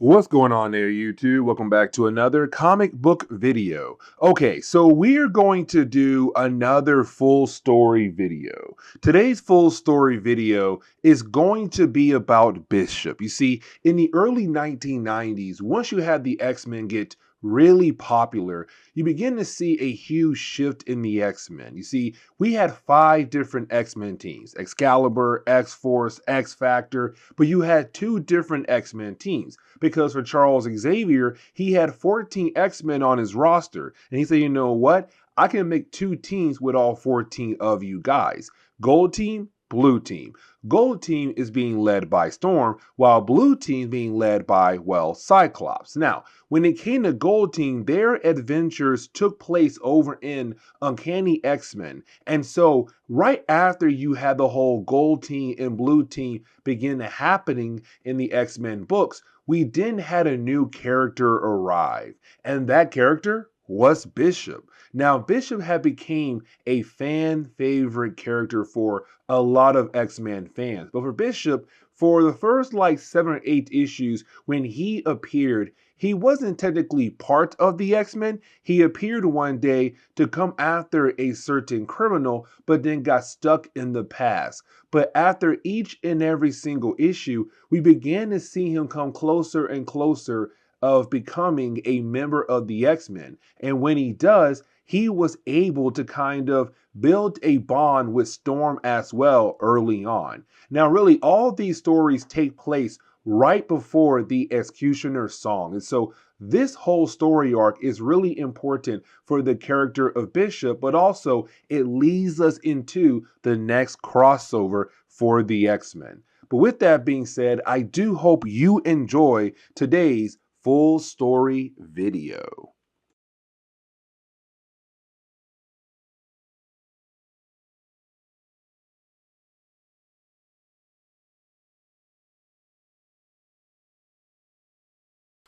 What's going on there, YouTube? Welcome back to another comic book video. Okay, so we're going to do another full story video. Today's full story video is going to be about Bishop. You see, in the early 1990s, once you had the X-Men get really popular, you begin to see a huge shift in the X-Men. You see, we had 5 different X-Men teams: Excalibur, X-Force, X-Factor, but you had 2 different X-Men teams. Because for Charles Xavier, he had 14 X-Men on his roster. And he said, you know what? I can make 2 teams with all 14 of you guys. Gold team, blue team. Gold team is being led by Storm, while blue team being led by, well, Cyclops. Now, when it came to Gold team, their adventures took place over in Uncanny X-Men. And so right after you had the whole Gold team and blue team begin happening in the X-Men books, we then had a new character arrive, and that character was Bishop. Now, Bishop had become a fan favorite character for a lot of X-Men fans, but for Bishop, for the first 7 or 8 issues when he appeared, he wasn't technically part of the X-Men. He appeared one day to come after a certain criminal, but then got stuck in the past. But after each and every single issue, we began to see him come closer and closer of becoming a member of the X-Men. And when he does, he was able to kind of build a bond with Storm as well early on. Now, really, all these stories take place right before the Executioner song. And so this whole story arc is really important for the character of Bishop, but also it leads us into the next crossover for the X-Men. But with that being said, I do hope you enjoy today's full story video.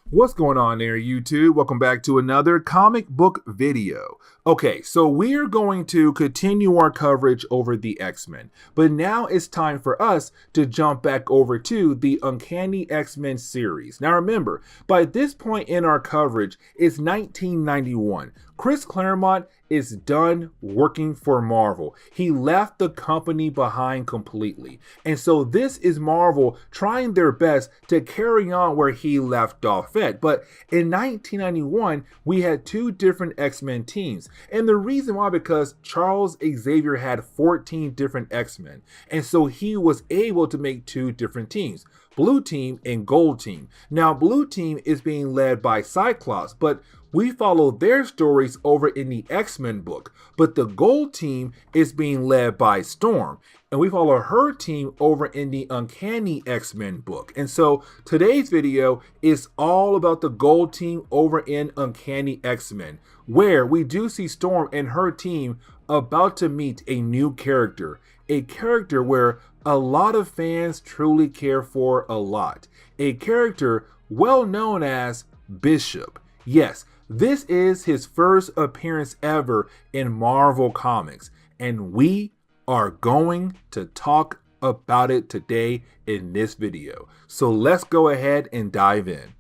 What's going on there, YouTube? Welcome back to another comic book video. Okay, so we're going to continue our coverage over the X-Men, but now it's time for us to jump back over to the Uncanny X-Men series. Now remember, by this point in our coverage, it's 1991. Chris Claremont is done working for Marvel. He left the company behind completely. And so this is Marvel trying their best to carry on where he left off at. But in 1991, we had 2 different X-Men teams. And the reason why, because Charles Xavier had 14 different X-Men. And so he was able to make 2 different teams: Blue Team and Gold Team. Now, Blue Team is being led by Cyclops, but we follow their stories over in the X-Men book. But the Gold Team is being led by Storm, and we follow her team over in the Uncanny X-Men book. And so today's video is all about the Gold Team over in Uncanny X-Men, where we do see Storm and her team about to meet a new character. A character where a lot of fans truly care for a lot. A character well known as Bishop. Yes, this is his first appearance ever in Marvel Comics, and we are going to talk about it today in this video. So let's go ahead and dive in.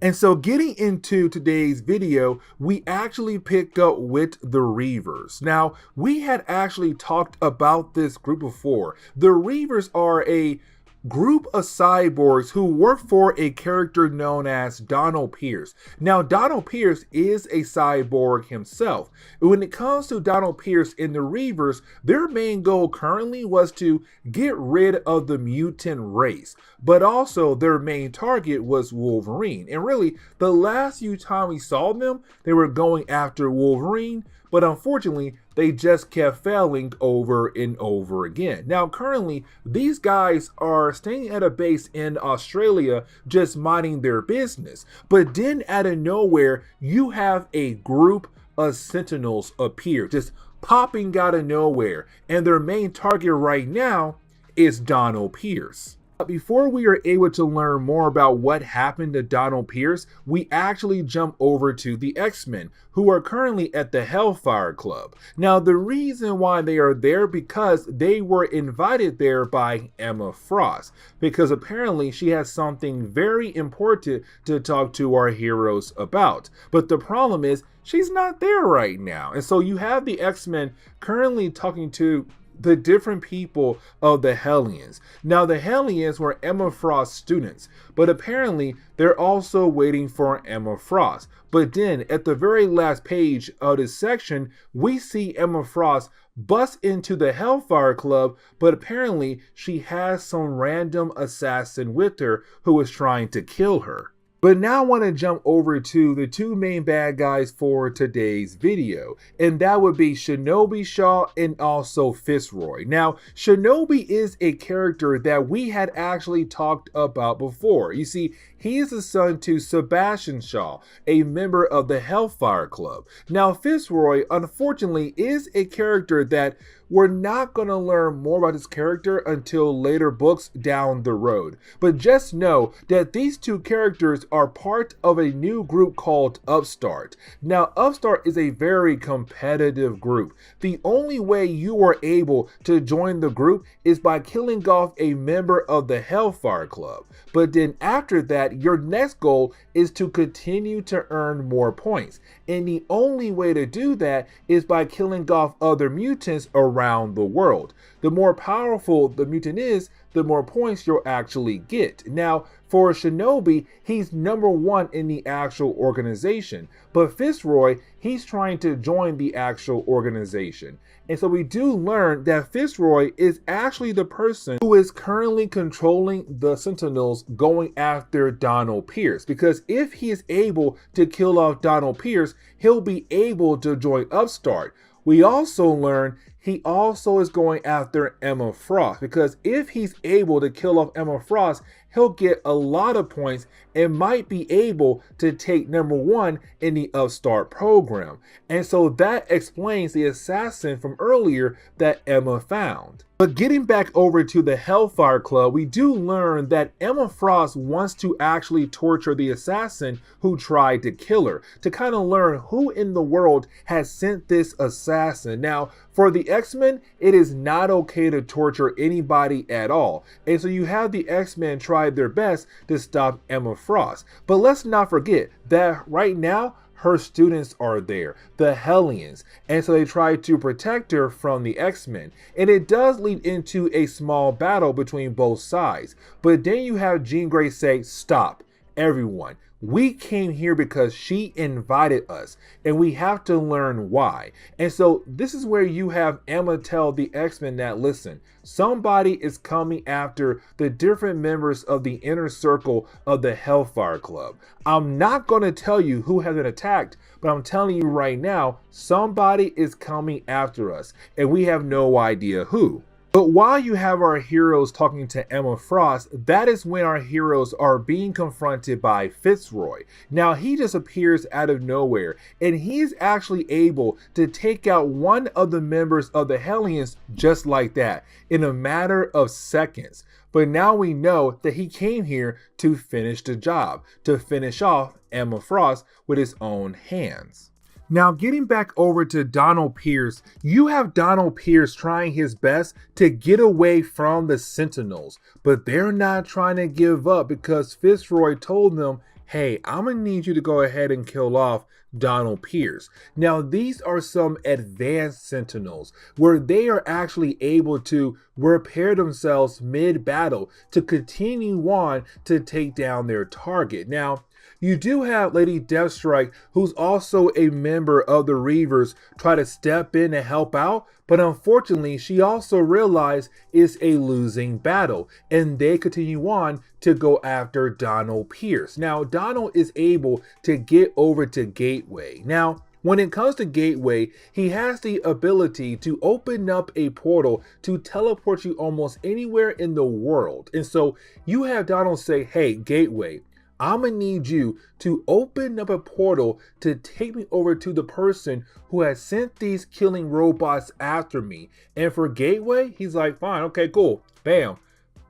And so getting into today's video, we actually picked up with the Reavers. Now, we had actually talked about this group before. The Reavers are a group of cyborgs who work for a character known as Donald Pierce. Now, Donald Pierce is a cyborg himself. When it comes to Donald Pierce and the Reavers, their main goal currently was to get rid of the mutant race, but also their main target was Wolverine. And really, the last few times we saw them, they were going after Wolverine, but unfortunately, they just kept failing over and over again. Now, currently, these guys are staying at a base in Australia, just minding their business. But then out of nowhere, you have a group of Sentinels appear, just popping out of nowhere. And their main target right now is Donald Pierce. Before we are able to learn more about what happened to Donald Pierce, we actually jump over to the X-Men, who are currently at the Hellfire Club. Now, the reason why they are there because they were invited there by Emma Frost, because apparently she has something very important to talk to our heroes about. But the problem is, she's not there right now. And so you have the X-Men currently talking to the different people of the Hellions. Now, the Hellions were Emma Frost's students, but apparently they're also waiting for Emma Frost. But then at the very last page of this section, we see Emma Frost bust into the Hellfire Club, but apparently she has some random assassin with her who is trying to kill her. But now I want to jump over to the two main bad guys for today's video, and that would be Shinobi Shaw and also Fitzroy. Now, Shinobi is a character that we had actually talked about before. You see, he is the son to Sebastian Shaw, a member of the Hellfire Club. Now, Fitzroy, unfortunately, is a character that we're not going to learn more about his character until later books down the road. But just know that these two characters are part of a new group called Upstart. Now, Upstart is a very competitive group. The only way you are able to join the group is by killing off a member of the Hellfire Club. But then after that, your next goal is to continue to earn more points. And the only way to do that is by killing off other mutants around the world. The more powerful the mutant is, the more points you'll actually get. Now, for Shinobi, he's number one in the actual organization, but Fitzroy, he's trying to join the actual organization. And so we do learn that Fitzroy is actually the person who is currently controlling the Sentinels going after Donald Pierce, because if he is able to kill off Donald Pierce, he'll be able to join Upstart. We also learn he also is going after Emma Frost, because if he's able to kill off Emma Frost, he'll get a lot of points and might be able to take number one in the Upstart program. And so that explains the assassin from earlier that Emma found. But getting back over to the Hellfire Club, we do learn that Emma Frost wants to actually torture the assassin who tried to kill her, to kind of learn who in the world has sent this assassin. Now, for the X-Men, it is not okay to torture anybody at all. And so you have the X-Men try their best to stop Emma Frost. But let's not forget that right now, her students are there, the Hellions, and so they try to protect her from the X-Men. And it does lead into a small battle between both sides. But then you have Jean Grey say, "Stop, everyone. We came here because she invited us, and we have to learn why." And so this is where you have Emma tell the X-Men that, listen, somebody is coming after the different members of the inner circle of the Hellfire Club. I'm not going to tell you who has been attacked, but I'm telling you right now, somebody is coming after us, and we have no idea who. But while you have our heroes talking to Emma Frost, that is when our heroes are being confronted by Fitzroy. Now, he just appears out of nowhere, and he's actually able to take out one of the members of the Hellions just like that, in a matter of seconds. But now we know that he came here to finish the job, to finish off Emma Frost with his own hands. Now, getting back over to Donald Pierce, you have Donald Pierce trying his best to get away from the Sentinels, but they're not trying to give up because Fitzroy told them, hey, I'm gonna need you to go ahead and kill off Donald Pierce. Now, these are some advanced Sentinels where they are actually able to repair themselves mid-battle to continue on to take down their target. Now, you do have Lady Deathstrike, who's also a member of the Reavers, try to step in and help out, but unfortunately, she also realized it's a losing battle, and they continue on to go after Donald Pierce. Now, Donald is able to get over to Gateway. Now, when it comes to Gateway, he has the ability to open up a portal to teleport you almost anywhere in the world. And so you have Donald say, hey, Gateway, I'm gonna need you to open up a portal to take me over to the person who has sent these killing robots after me. And for Gateway, he's like, fine, okay, cool. Bam,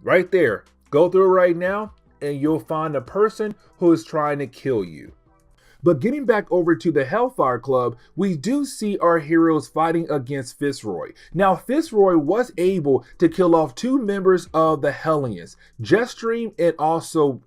right there. Go through it right now and you'll find a person who is trying to kill you. But getting back over to the Hellfire Club, we do see our heroes fighting against Fitzroy. Now, Fitzroy was able to kill off 2 members of the Hellions, Jetstream and also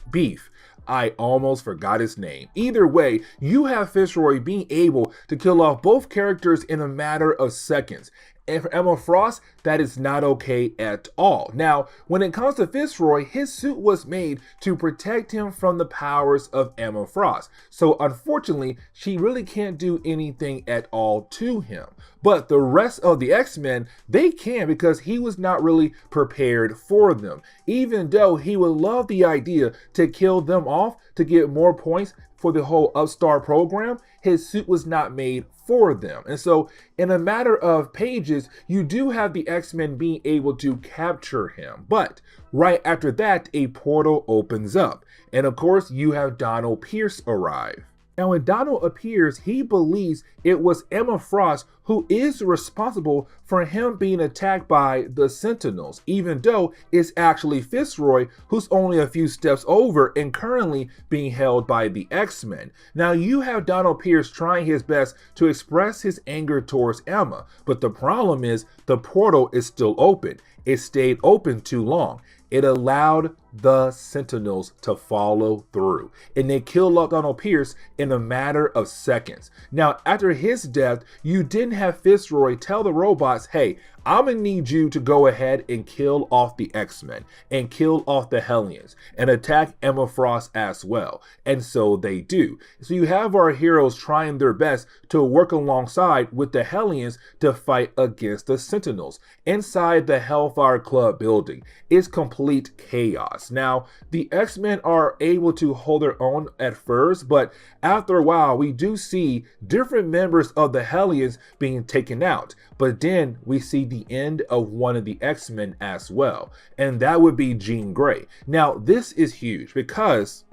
Beef. I almost forgot his name. Either way, you have Fitzroy being able to kill off both characters in a matter of seconds. And for Emma Frost, that is not okay at all. Now, when it comes to Fitzroy, his suit was made to protect him from the powers of Emma Frost. So unfortunately, she really can't do anything at all to him. But the rest of the X-Men, they can, because he was not really prepared for them. Even though he would love the idea to kill them off to get more points for the whole Upstart program, his suit was not made for them. And so in a matter of pages, you do have the X-Men being able to capture him. But right after that, a portal opens up. And of course, you have Donald Pierce arrive. Now, when Donald appears, he believes it was Emma Frost who is responsible for him being attacked by the Sentinels, even though it's actually Fitzroy who's only a few steps over and currently being held by the X-Men. Now, you have Donald Pierce trying his best to express his anger towards Emma, but the problem is the portal is still open. It stayed open too long. It allowed the Sentinels to follow through, and they killed off Donald Pierce in a matter of seconds. Now, after his death, you didn't have Fitzroy tell the robots, hey, I'm gonna need you to go ahead and kill off the X-Men and kill off the Hellions and attack Emma Frost as well. And so they do. So you have our heroes trying their best to work alongside with the Hellions to fight against the Sentinels. Inside the Hellfire Club building, it's complete chaos. Now, the X-Men are able to hold their own at first, but after a while, we do see different members of the Hellions being taken out. But then we see the end of one of the X-Men as well, and that would be Jean Grey. Now, this is huge because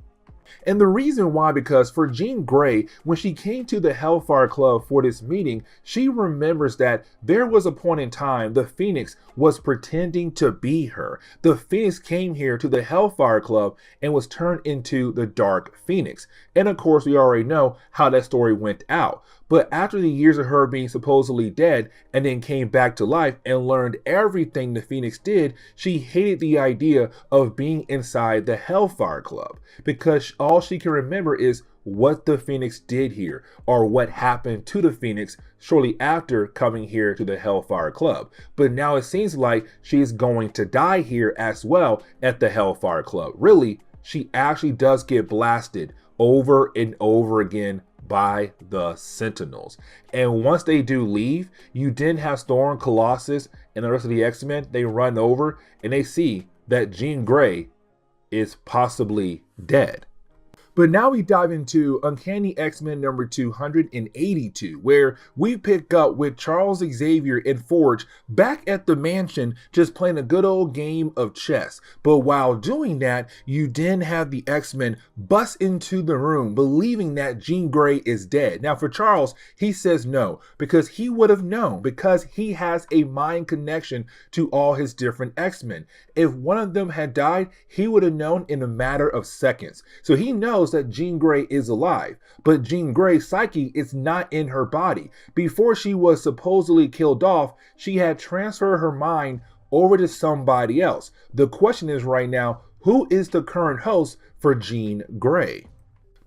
and the reason why, because for Jean Grey, when she came to the Hellfire Club for this meeting, she remembers that there was a point in time the Phoenix was pretending to be her. The Phoenix came here to the Hellfire Club and was turned into the Dark Phoenix. And of course, we already know how that story went out. But after the years of her being supposedly dead and then came back to life and learned everything the Phoenix did, she hated the idea of being inside the Hellfire Club because all she can remember is what the Phoenix did here or what happened to the Phoenix shortly after coming here to the Hellfire Club. But now it seems like she's going to die here as well at the Hellfire Club. Really, she actually does get blasted over and over again by the Sentinels. And once they do leave, you then have Storm, Colossus, and the rest of the X-Men. They run over and they see that Jean Grey is possibly dead. But now we dive into Uncanny X-Men number 282, where we pick up with Charles Xavier and Forge back at the mansion just playing a good old game of chess. But while doing that, you then have the X-Men bust into the room believing that Jean Grey is dead. Now for Charles, he says no, because he would have known, because he has a mind connection to all his different X-Men. If one of them had died, he would have known in a matter of seconds. So he knows that Jean Grey is alive, but Jean Grey's psyche is not in her body. Before she was supposedly killed off, she had transferred her mind over to somebody else. The question is right now, who is the current host for Jean Grey?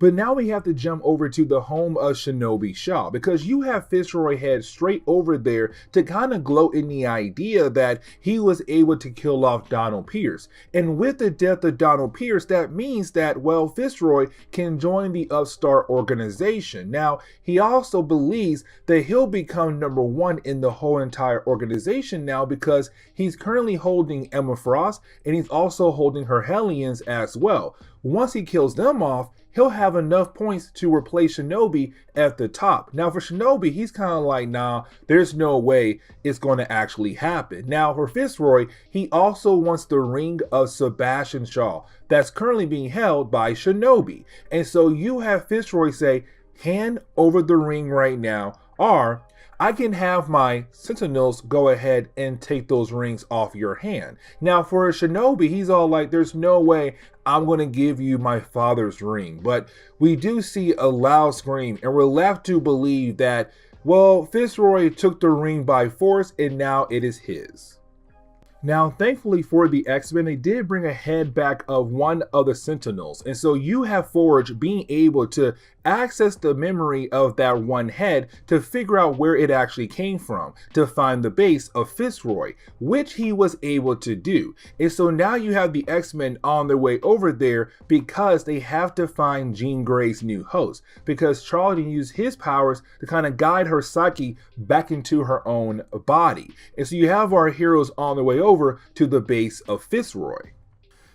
But now we have to jump over to the home of Shinobi Shaw, because you have Fitzroy head straight over there to kind of gloat in the idea that he was able to kill off Donald Pierce. And with the death of Donald Pierce, that means that, well, Fitzroy can join the Upstart organization. Now, he also believes that he'll become #1 in the whole entire organization now, because he's currently holding Emma Frost and he's also holding her Hellions as well. Once he kills them off, he'll have enough points to replace Shinobi at the top. Now for Shinobi, he's kind of like, nah, there's no way it's going to actually happen. Now for Fitzroy, he also wants the ring of Sebastian Shaw that's currently being held by Shinobi. And so you have Fitzroy say, hand over the ring right now, or I can have my Sentinels go ahead and take those rings off your hand. Now, for a Shinobi, he's all like, there's no way I'm going to give you my father's ring. But we do see a loud scream, and we're left to believe that, well, Fitzroy took the ring by force, and now it is his. Now, thankfully for the X-Men, they did bring a head back of one of the Sentinels. And so you have Forge being able to access the memory of that one head to figure out where it actually came from, to find the base of Fitzroy, which he was able to do. And so now you have the X-Men on their way over there because they have to find Jean Grey's new host, because Charles used his powers to kind of guide her psyche back into her own body. And so you have our heroes on their way over to the base of Fitzroy.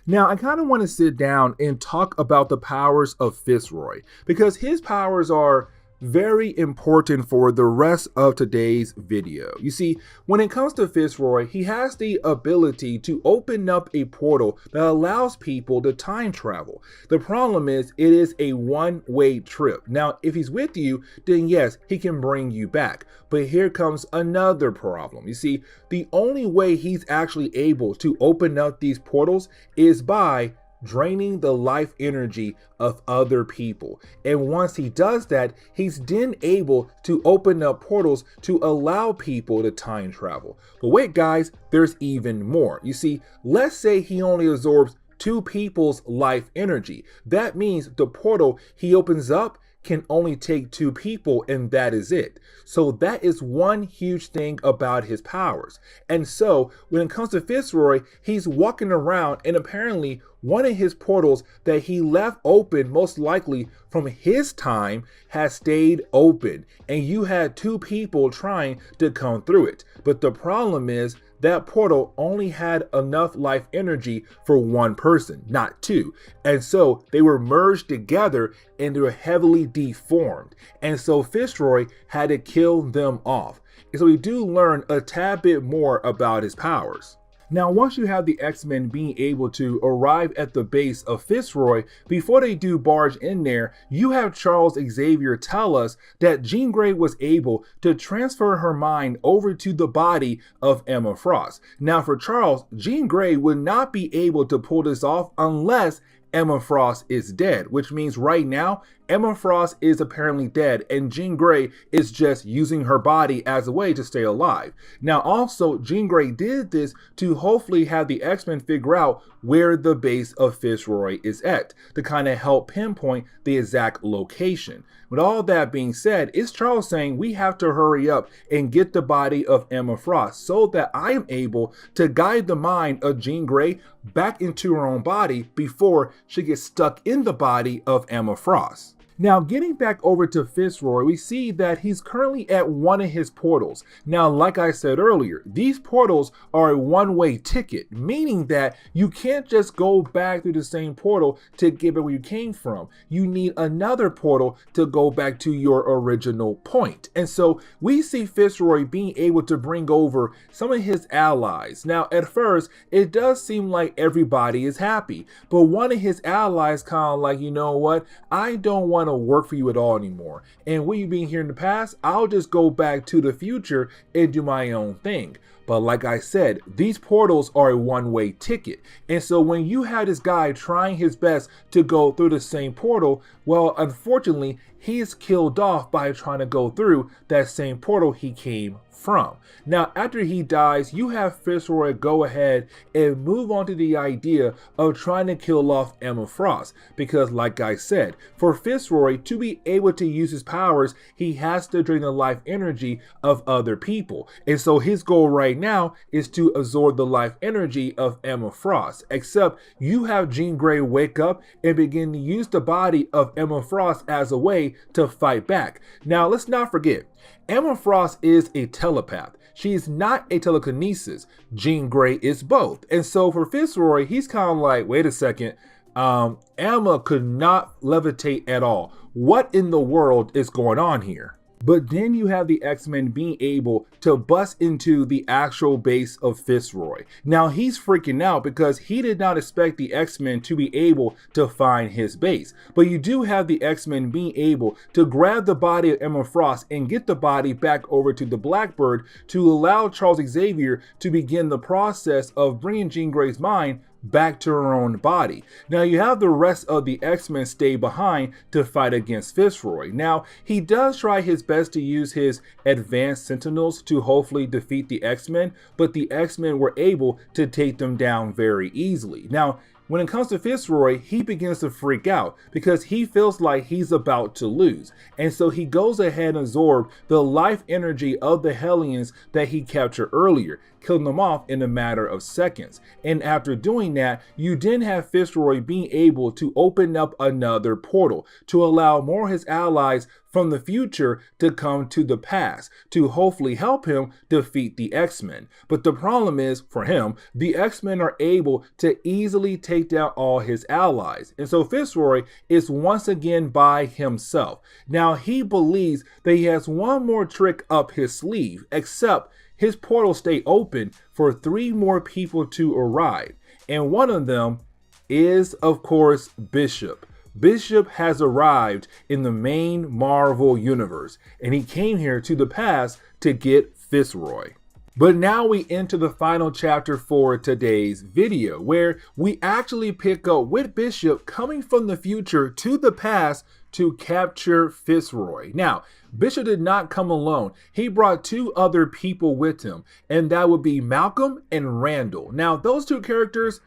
Now, I kind of want to sit down and talk about the powers of Fitzroy, because his powers are very important for the rest of today's video. You see, when it comes to Fitzroy, he has the ability to open up a portal that allows people to time travel. The problem is, it is a one-way trip. Now, if he's with you, then yes, he can bring you back. But here comes another problem. You see, the only way he's actually able to open up these portals is by draining the life energy of other people. And once he does that, he's then able to open up portals to allow people to time travel. But wait, guys, there's even more. You see, let's say he only absorbs 2 people's life energy. That means the portal he opens up can only take 2 people, and that is it. So that is one huge thing about his powers. And so when it comes to Fitzroy, he's walking around, and apparently one of his portals that he left open, most likely from his time, has stayed open, and you had 2 people trying to come through it. But the problem is that portal only had enough life energy for 1 person, not 2. And so they were merged together and they were heavily deformed. And so Fitzroy had to kill them off. And so we do learn a tad bit more about his powers. Now, once you have the X-Men being able to arrive at the base of Fitzroy, before they do barge in there, you have Charles Xavier tell us that Jean Grey was able to transfer her mind over to the body of Emma Frost. Now, for Charles, Jean Grey would not be able to pull this off unless Emma Frost is dead, which means right now, Emma Frost is apparently dead, and Jean Grey is just using her body as a way to stay alive. Now, also, Jean Grey did this to hopefully have the X-Men figure out where the base of Fitzroy is at, to kind of help pinpoint the exact location. With all that being said, it's Charles saying we have to hurry up and get the body of Emma Frost so that I am able to guide the mind of Jean Grey back into her own body before she gets stuck in the body of Emma Frost. Now, getting back over to Fitzroy, we see that he's currently at one of his portals. Now, like I said earlier, these portals are a one-way ticket, meaning that you can't just go back through the same portal to get back where you came from. You need another portal to go back to your original point. And so we see Fitzroy being able to bring over some of his allies. Now, at first, it does seem like everybody is happy, but one of his allies kind of like, you know what, I don't want to work for you at all anymore. And with you being here in the past, I'll just go back to the future and do my own thing. But like I said, these portals are a one-way ticket. And so when you have this guy trying his best to go through the same portal, well, unfortunately, he's killed off by trying to go through that same portal he came from. Now, after he dies, you have Fitzroy go ahead and move on to the idea of trying to kill off Emma Frost. Because like I said, for Fitzroy to be able to use his powers, he has to drain the life energy of other people. And so his goal right now is to absorb the life energy of Emma Frost. Except you have Jean Grey wake up and begin to use the body of Emma Frost as a way to fight back. Now, let's not forget, Emma Frost is a telepath. She is not a telekinesis. Jean Grey is both. And so for Fitzroy, he's kind of like, wait a second, Emma could not levitate at all. What in the world is going on here? But then you have the X-Men being able to bust into the actual base of Fitzroy. Now he's freaking out because he did not expect the X-Men to be able to find his base. But you do have the X-Men being able to grab the body of Emma Frost and get the body back over to the Blackbird to allow Charles Xavier to begin the process of bringing Jean Grey's mind back to her own body. Now you have the rest of the X-Men stay behind to fight against Fitzroy. Now he does try his best to use his advanced Sentinels to hopefully defeat the X-Men, but the X-Men were able to take them down very easily. Now when it comes to Fitzroy, he begins to freak out because he feels like he's about to lose. And so he goes ahead and absorbs the life energy of the Hellions that he captured earlier, killing them off in a matter of seconds. And after doing that, you then have Fitzroy being able to open up another portal to allow more of his allies from the future to come to the past to hopefully help him defeat the X-Men. But the problem is, for him, the X-Men are able to easily take down all his allies. And so Fitzroy is once again by himself. Now he believes that he has one more trick up his sleeve, except his portals stay open for 3 more people to arrive. And one of them is, of course, Bishop. Bishop has arrived in the main Marvel universe, and he came here to the past to get Fitzroy. But now we enter the final chapter for today's video, where we actually pick up with Bishop coming from the future to the past to capture Fitzroy. Now, Bishop did not come alone. He brought 2 other people with him, and that would be Malcolm and Randall. Now, those 2 characters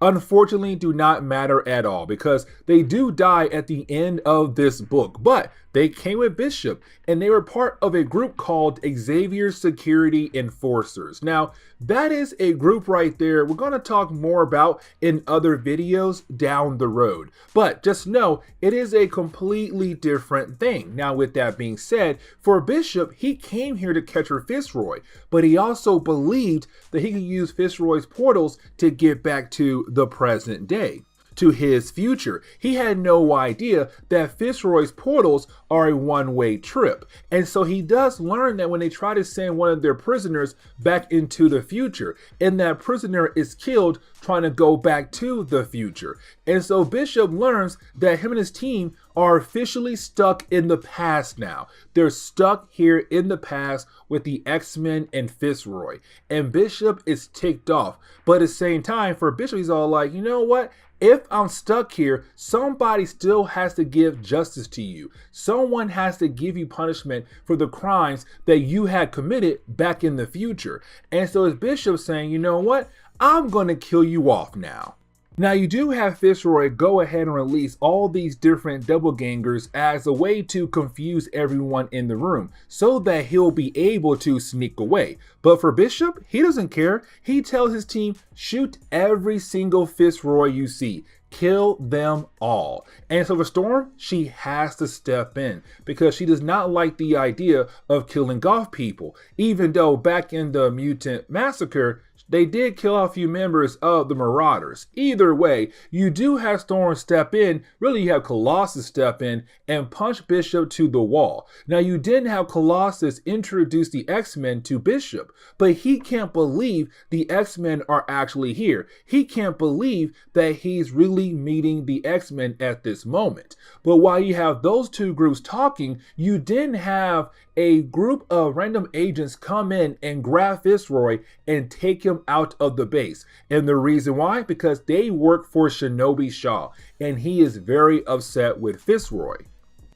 unfortunately do not matter at all because they do die at the end of this book, but they came with Bishop and they were part of a group called Xavier's Security Enforcers. Now, that is a group right there we're going to talk more about in other videos down the road. But just know it is a completely different thing. Now, with that being said, for Bishop, he came here to capture Fitzroy, but he also believed that he could use Fitzroy's portals to get back to the present day, to his future. He had no idea that Fitzroy's portals are a one-way trip. And so he does learn that when they try to send one of their prisoners back into the future, and that prisoner is killed trying to go back to the future. And so Bishop learns that him and his team are officially stuck in the past now. They're stuck here in the past with the X-Men and Fitzroy. And Bishop is ticked off. But at the same time, for Bishop, he's all like, you know what? If I'm stuck here, somebody still has to give justice to you. Someone has to give you punishment for the crimes that you had committed back in the future. And so it's Bishop saying, you know what? I'm going to kill you off now. Now you do have Fitzroy go ahead and release all these different doppelgangers as a way to confuse everyone in the room so that he'll be able to sneak away. But for Bishop, he doesn't care. He tells his team, shoot every single Fitzroy you see. Kill them all. And so for Storm, she has to step in because she does not like the idea of killing off people. Even though back in the Mutant Massacre, they did kill a few members of the Marauders. Either way, you do have Storm step in. Really, you have Colossus step in and punch Bishop to the wall. Now, you didn't have Colossus introduce the X-Men to Bishop, but he can't believe the X-Men are actually here. He can't believe that he's really meeting the X-Men at this moment. But while you have those 2 groups talking, you didn't have a group of random agents come in and grab Fitzroy and take him out of the base. And the reason why? Because they work for Shinobi Shaw, and he is very upset with Fitzroy.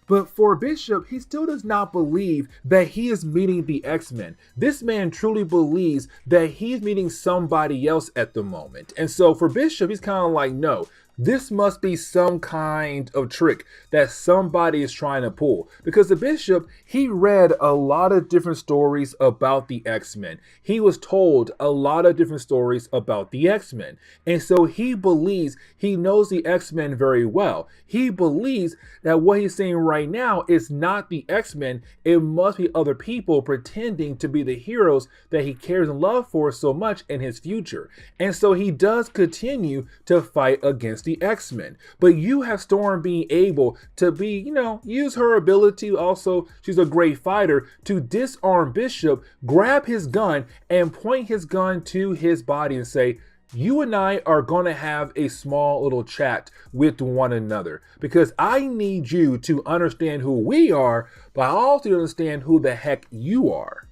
But for Bishop, he still does not believe that he is meeting the X-Men. This man truly believes that he's meeting somebody else at the moment. And so for Bishop, he's kind of like, no, this must be some kind of trick that somebody is trying to pull. Because the Bishop, he read a lot of different stories about the X-Men. He was told a lot of different stories about the X-Men. And so he believes he knows the X-Men very well. He believes that what he's saying right now is not the X-Men. It must be other people pretending to be the heroes that he cares and loves for so much in his future. And so he does continue to fight against against the X-Men. But you have Storm being able to be, use her ability. Also, she's a great fighter to disarm Bishop, grab his gun, and point his gun to his body and say, you and I are going to have a small little chat with one another because I need you to understand who we are, but I also understand who the heck you are.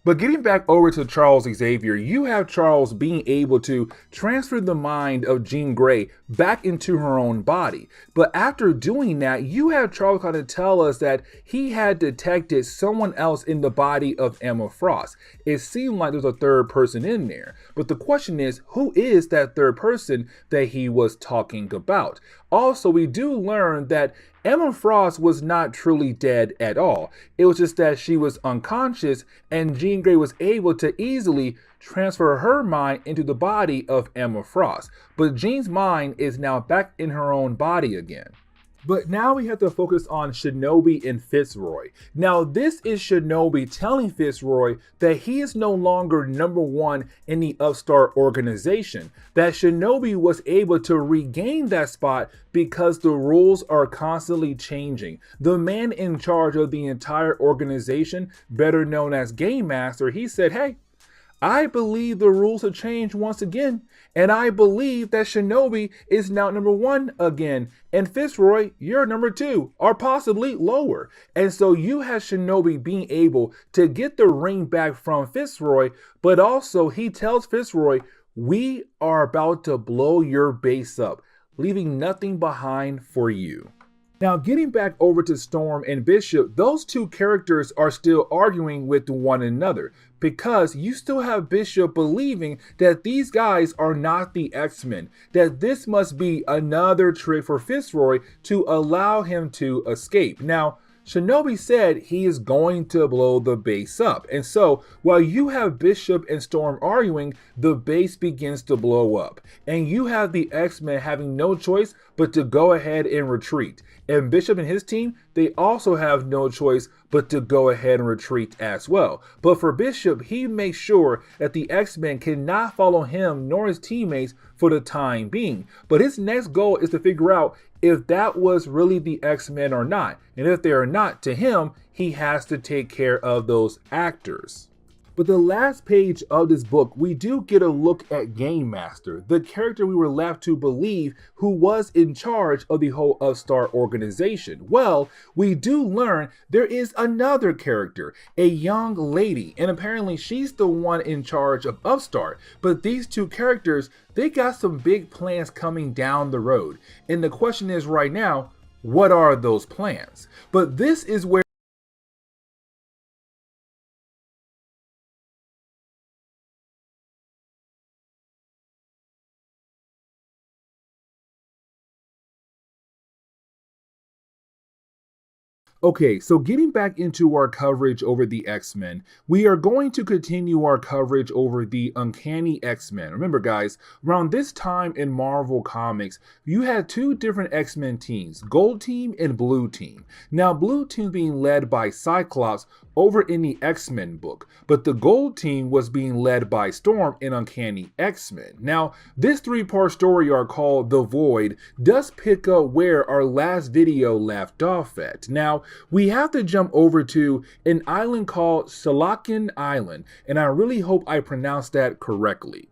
But getting back over to Charles Xavier, you have Charles being able to transfer the mind of Jean Grey back into her own body. But after doing that, you have Charles kind of tell us that he had detected someone else in the body of Emma Frost. It seemed like there's a third person in there. But the question is, who is that third person that he was talking about? Also, we do learn that Emma Frost was not truly dead at all. It was just that she was unconscious and Jean Grey was able to easily transfer her mind into the body of Emma Frost. But Jean's mind is now back in her own body again. But now we have to focus on Shinobi and Fitzroy. Now this is Shinobi telling Fitzroy that he is no longer number one in the Upstart organization. That Shinobi was able to regain that spot because the rules are constantly changing. The man in charge of the entire organization, better known as Game Master, he said, hey, I believe the rules have changed once again, and I believe that Shinobi is now number one again, and Fitzroy, you're number two, or possibly lower. And so you have Shinobi being able to get the ring back from Fitzroy, but also he tells Fitzroy, we are about to blow your base up, leaving nothing behind for you. Now, getting back over to Storm and Bishop, those two characters are still arguing with one another because you still have Bishop believing that these guys are not the X-Men, that this must be another trick for Fitzroy to allow him to escape. Now, Shinobi said he is going to blow the base up. And so while you have Bishop and Storm arguing, the base begins to blow up. And you have the X-Men having no choice but to go ahead and retreat. And Bishop and his team, they also have no choice but to go ahead and retreat as well. But for Bishop, he makes sure that the X-Men cannot follow him nor his teammates for the time being. But his next goal is to figure out if that was really the X-Men or not. And if they are not, to him, he has to take care of those actors. But the last page of this book, we do get a look at Game Master, the character we were left to believe who was in charge of the whole Upstart organization. Well, we do learn there is another character, a young lady, and apparently she's the one in charge of Upstart. But these two characters, they got some big plans coming down the road. And the question is right now, what are those plans? But this is where Okay, so getting back into our coverage over the X-Men, we are going to continue our coverage over the Uncanny X-Men. Remember guys, around this time in Marvel Comics, you had two different X-Men teams, Gold Team and Blue Team. Now, Blue Team being led by Cyclops over in the X-Men book, but the Gold Team was being led by Storm in Uncanny X-Men. Now, this three-part story arc called The Void does pick up where our last video left off at. Now, we have to jump over to an island called Shalakan Island, and I really hope I pronounced that correctly.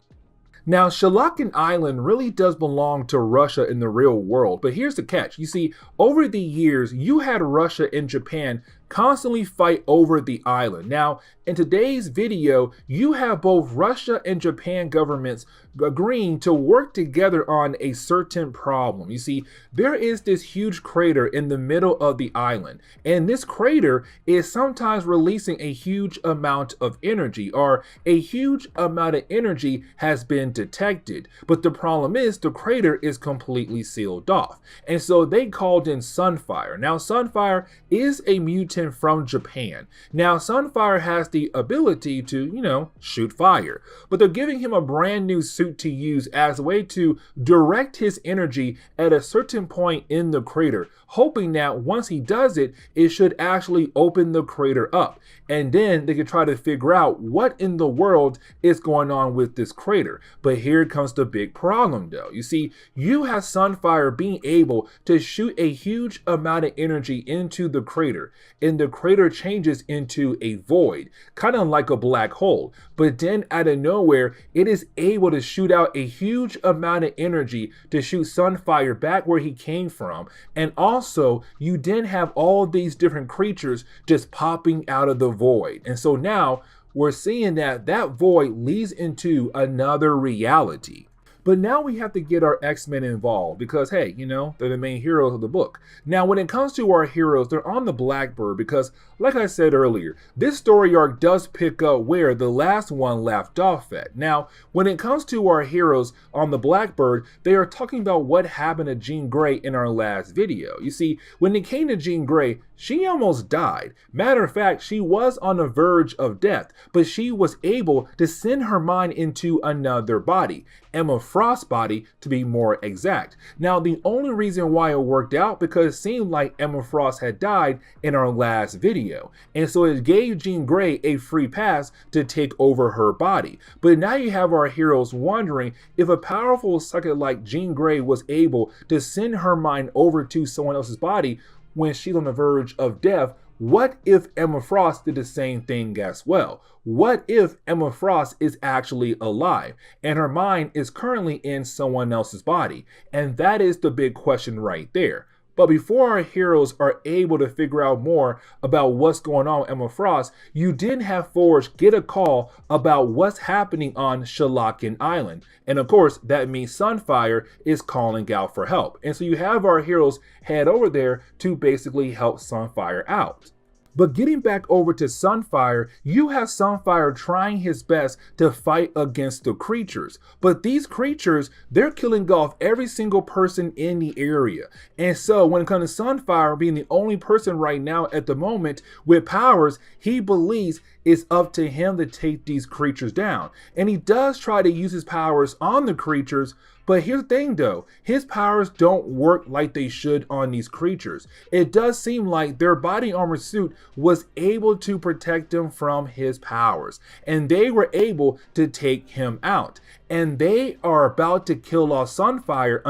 Now, Shalakan Island really does belong to Russia in the real world, but here's the catch. You see, over the years, you had Russia and Japan constantly fight over the island. Now, in today's video, you have both Russia and Japan governments agreeing to work together on a certain problem. You see, there is this huge crater in the middle of the island, and this crater is sometimes releasing a huge amount of energy, or a huge amount of energy has been detected. But the problem is the crater is completely sealed off, and so they called in Sunfire. Now, Sunfire is a mutant origin from Japan. Now, Sunfire has the ability to, shoot fire, but they're giving him a brand new suit to use as a way to direct his energy at a certain point in the crater, hoping that once he does it, it should actually open the crater up. And then they can try to figure out what in the world is going on with this crater. But here comes the big problem though. You see, you have Sunfire being able to shoot a huge amount of energy into the crater, and the crater changes into a void, kind of like a black hole. But then out of nowhere, it is able to shoot out a huge amount of energy to shoot Sunfire back where he came from. And also, you then have all these different creatures just popping out of the void. And so now we're seeing that void leads into another reality. But now we have to get our X-Men involved because, hey, they're the main heroes of the book. Now, when it comes to our heroes, they're on the Blackbird because, like I said earlier, this story arc does pick up where the last one left off at. Now, when it comes to our heroes on the Blackbird, they are talking about what happened to Jean Grey in our last video. You see, when it came to Jean Grey, she almost died. Matter of fact, she was on the verge of death, but she was able to send her mind into another body, Emma Frost's body to be more exact. Now, the only reason why it worked out because it seemed like Emma Frost had died in our last video, and so it gave Jean Grey a free pass to take over her body. But now you have our heroes wondering if a powerful psychic like Jean Grey was able to send her mind over to someone else's body when she's on the verge of death. What if Emma Frost did the same thing as well? What if Emma Frost is actually alive and her mind is currently in someone else's body? And that is the big question right there. But before our heroes are able to figure out more about what's going on with Emma Frost, you did have Forge get a call about what's happening on Shalakan Island. And of course, that means Sunfire is calling out for help. And so you have our heroes head over there to basically help Sunfire out. But getting back over to Sunfire, you have Sunfire trying his best to fight against the creatures. But these creatures, they're killing off every single person in the area. And so when it comes to Sunfire being the only person right now at the moment with powers, he believes it's up to him to take these creatures down. And he does try to use his powers on the creatures. But here's the thing though, his powers don't work like they should on these creatures. It does seem like their body armor suit was able to protect them from his powers, and they were able to take him out. And they are about to kill off Sunfire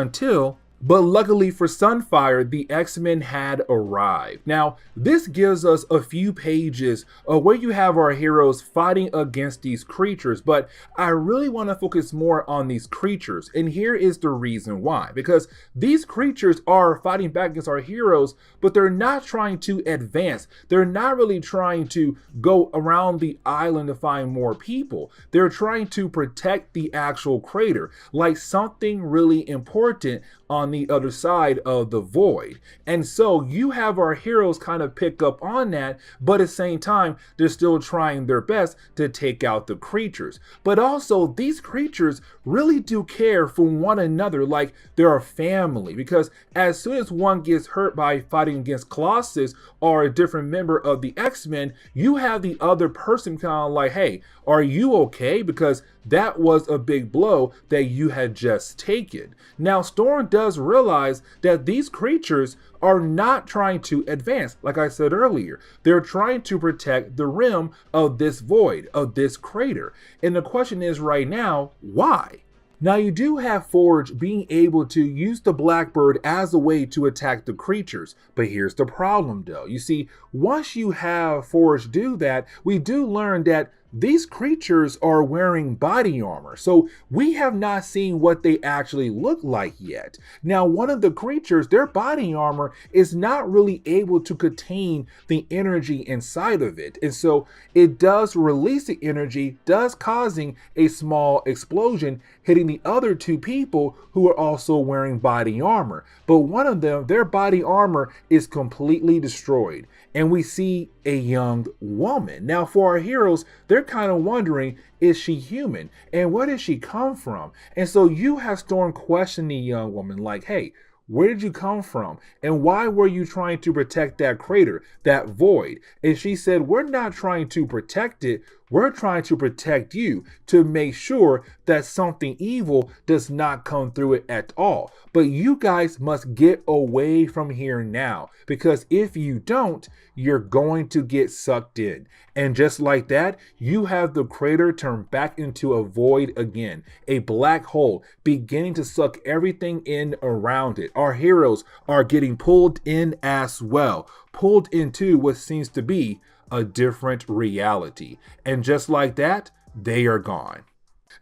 but luckily for Sunfire, the X-Men had arrived. Now, this gives us a few pages of where you have our heroes fighting against these creatures, but I really want to focus more on these creatures, and here is the reason why. Because these creatures are fighting back against our heroes, but they're not trying to advance. They're not really trying to go around the island to find more people. They're trying to protect the actual crater, like something really important on the other side of the void. And so you have our heroes kind of pick up on that, but at the same time, they're still trying their best to take out the creatures. But also, these creatures really do care for one another like they're a family, because as soon as one gets hurt by fighting against Colossus or a different member of the X-Men, you have the other person kind of like, hey, are you okay? Because that was a big blow that you had just taken. Now, Storm does realize that these creatures are not trying to advance. Like I said earlier, they're trying to protect the rim of this void, of this crater. And the question is right now, why? Now, you do have Forge being able to use the Blackbird as a way to attack the creatures, but here's the problem though. You see, once you have Forge do that, we do learn that these creatures are wearing body armor, so we have not seen what they actually look like yet. Now, one of the creatures, their body armor is not really able to contain the energy inside of it, and so it does release the energy, thus causing a small explosion, hitting the other two people who are also wearing body armor. But one of them, their body armor is completely destroyed, and we see a young woman. Now, for our heroes, they're kind of wondering, is she human? And where did she come from? And so you have Storm question the young woman like, hey, where did you come from? And why were you trying to protect that crater, that void? And she said, we're not trying to protect it. We're trying to protect you to make sure that something evil does not come through it at all. But you guys must get away from here now, because if you don't, you're going to get sucked in. And just like that, you have the crater turn back into a void again, a black hole beginning to suck everything in around it. Our heroes are getting pulled in as well, pulled into what seems to be a different reality. And just like that, they are gone.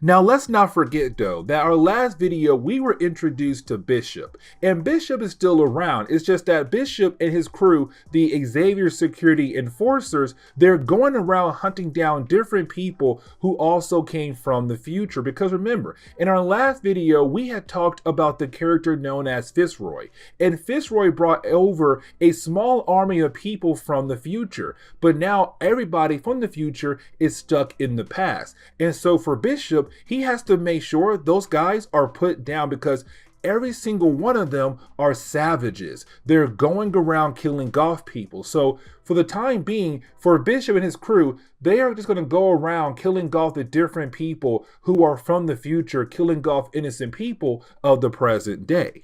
Now, let's not forget, though, that our last video, we were introduced to Bishop. And Bishop is still around. It's just that Bishop and his crew, the Xavier Security Enforcers, they're going around hunting down different people who also came from the future. Because remember, in our last video, we had talked about the character known as Fitzroy. And Fitzroy brought over a small army of people from the future. But now everybody from the future is stuck in the past. And so for Bishop, he has to make sure those guys are put down, because every single one of them are savages. They're going around killing Goth people. So for the time being, for Bishop and his crew, they are just going to go around killing Goth the different people who are from the future, killing Goth innocent people of the present day.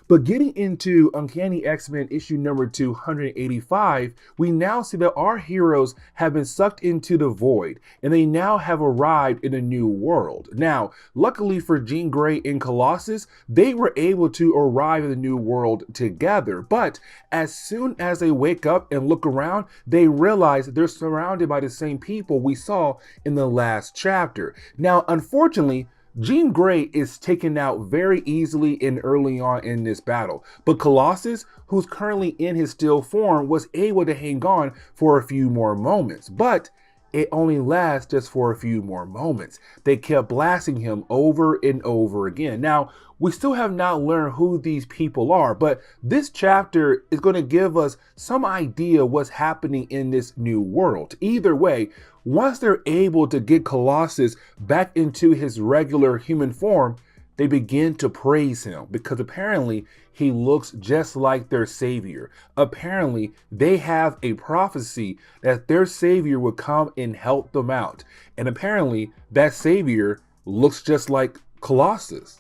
But getting into Uncanny X-Men issue number 285, we now see that our heroes have been sucked into the void, and they now have arrived in a new world. Now, luckily for Jean Grey and Colossus, they were able to arrive in the new world together. But as soon as they wake up and look around, they realize they're surrounded by the same people we saw in the last chapter. Now, unfortunately, Jean Grey is taken out very easily and early on in this battle, but Colossus, who's currently in his still form, was able to hang on for a few more moments, but it only lasts just for a few more moments. They kept blasting him over and over again. Now, we still have not learned who these people are, but this chapter is going to give us some idea what's happening in this new world. Either way, once they're able to get Colossus back into his regular human form, they begin to praise him, because apparently he looks just like their savior. Apparently they have a prophecy that their savior would come and help them out. And apparently that savior looks just like Colossus.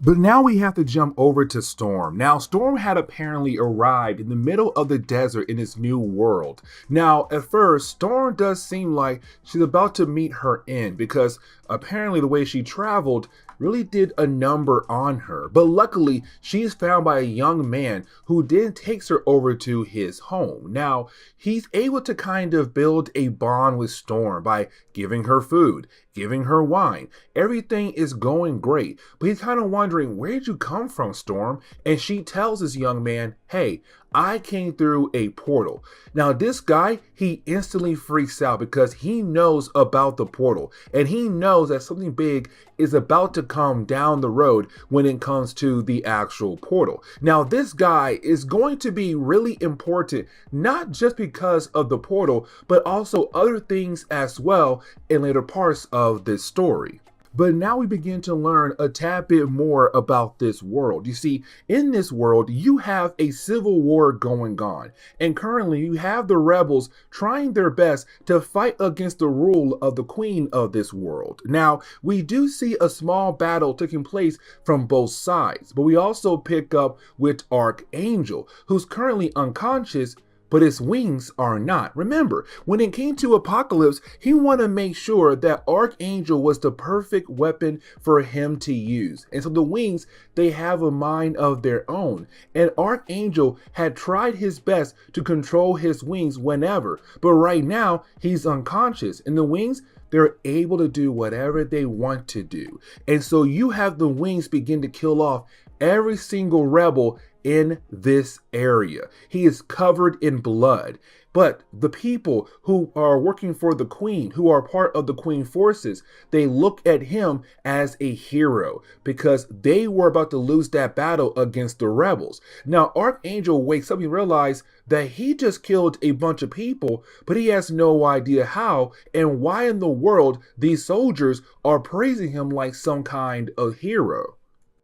But now we have to jump over to Storm. Now, Storm had apparently arrived in the middle of the desert in this new world. Now, at first, Storm does seem like she's about to meet her end, because apparently the way she traveled really did a number on her. But luckily, she is found by a young man who then takes her over to his home. Now, he's able to kind of build a bond with Storm by giving her food, giving her wine. Everything is going great, but he's kind of wondering, where'd you come from, Storm? And she tells this young man, hey, I came through a portal. Now, this guy, he instantly freaks out because he knows about the portal, and he knows that something big is about to come down the road when it comes to the actual portal. Now, this guy is going to be really important, not just because of the portal, but also other things as well in later parts of this story. But now we begin to learn a tad bit more about this world. You see, in this world, you have a civil war going on. And currently, you have the rebels trying their best to fight against the rule of the queen of this world. Now, we do see a small battle taking place from both sides. But we also pick up with Archangel, who's currently unconscious, but his wings are not. Remember, when it came to Apocalypse, he wanted to make sure that Archangel was the perfect weapon for him to use. And so the wings, they have a mind of their own. And Archangel had tried his best to control his wings whenever, but right now he's unconscious, and the wings, they're able to do whatever they want to do. And so you have the wings begin to kill off every single rebel in this area. He is covered in blood. But the people who are working for the queen, who are part of the queen forces, they look at him as a hero because they were about to lose that battle against the rebels. Now, Archangel wakes up and realizes that he just killed a bunch of people, but he has no idea how and why in the world these soldiers are praising him like some kind of hero.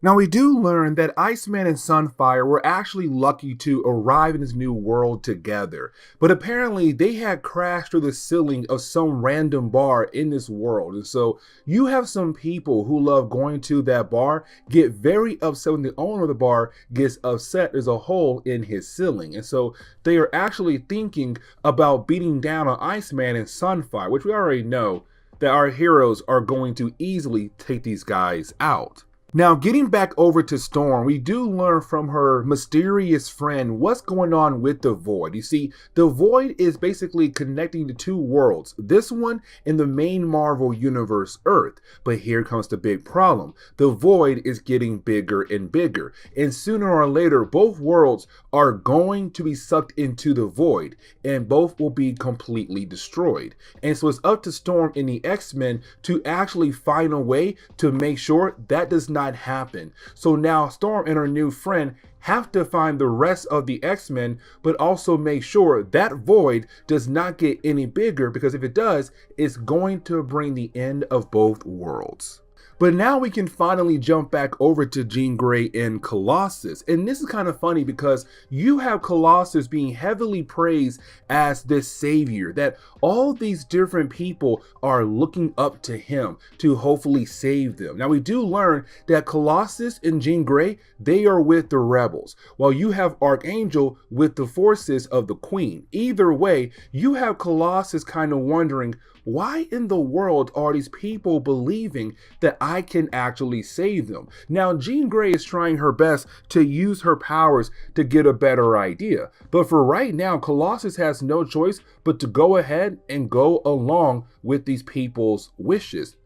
Now, we do learn that Iceman and Sunfire were actually lucky to arrive in this new world together, but apparently they had crashed through the ceiling of some random bar in this world. And so you have some people who love going to that bar get very upset when the owner of the bar gets upset there's a hole in his ceiling. And so they are actually thinking about beating down on Iceman and Sunfire, which we already know that our heroes are going to easily take these guys out. Now, getting back over to Storm, we do learn from her mysterious friend what's going on with the Void. You see, the Void is basically connecting the two worlds, this one in the main Marvel Universe, Earth. But here comes the big problem. The Void is getting bigger and bigger, and sooner or later, both worlds are going to be sucked into the Void, and both will be completely destroyed. And so it's up to Storm and the X-Men to actually find a way to make sure that does not happen. So now Storm and her new friend have to find the rest of the X-Men, but also make sure that Void does not get any bigger, because if it does, it's going to bring the end of both worlds. But now we can finally jump back over to Jean Grey and Colossus. And this is kind of funny because you have Colossus being heavily praised as this savior, that all these different people are looking up to him to hopefully save them. Now we do learn that Colossus and Jean Grey, they are with the rebels, while you have Archangel with the forces of the Queen. Either way, you have Colossus kind of wondering, why in the world are these people believing that I can actually save them? Now, Jean Grey is trying her best to use her powers to get a better idea. But for right now, Colossus has no choice but to go ahead and go along with these people's wishes.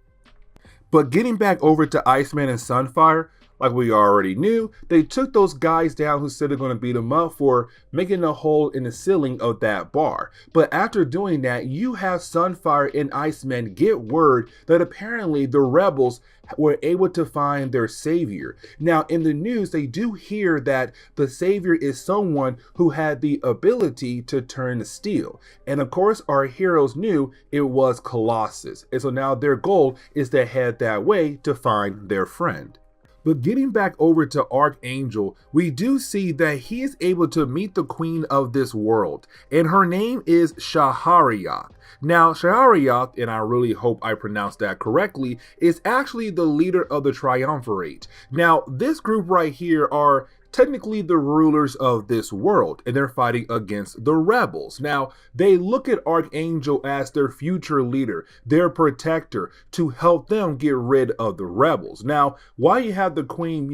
But getting back over to Iceman and Sunfire, like we already knew, they took those guys down who said they're going to beat them up for making a hole in the ceiling of that bar. But after doing that, you have Sunfire and Iceman get word that apparently the rebels were able to find their savior. Now, in the news, they do hear that the savior is someone who had the ability to turn to steel. And of course, our heroes knew it was Colossus. And so now their goal is to head that way to find their friend. But getting back over to Archangel, we do see that he is able to meet the queen of this world, and her name is Shahariyath. Now, Shahariyath, and I really hope I pronounced that correctly, is actually the leader of the Triumvirate. Now, this group right here are technically the rulers of this world, and they're fighting against the rebels. Now, they look at Archangel as their future leader, their protector, to help them get rid of the rebels. Now, while you have the queen,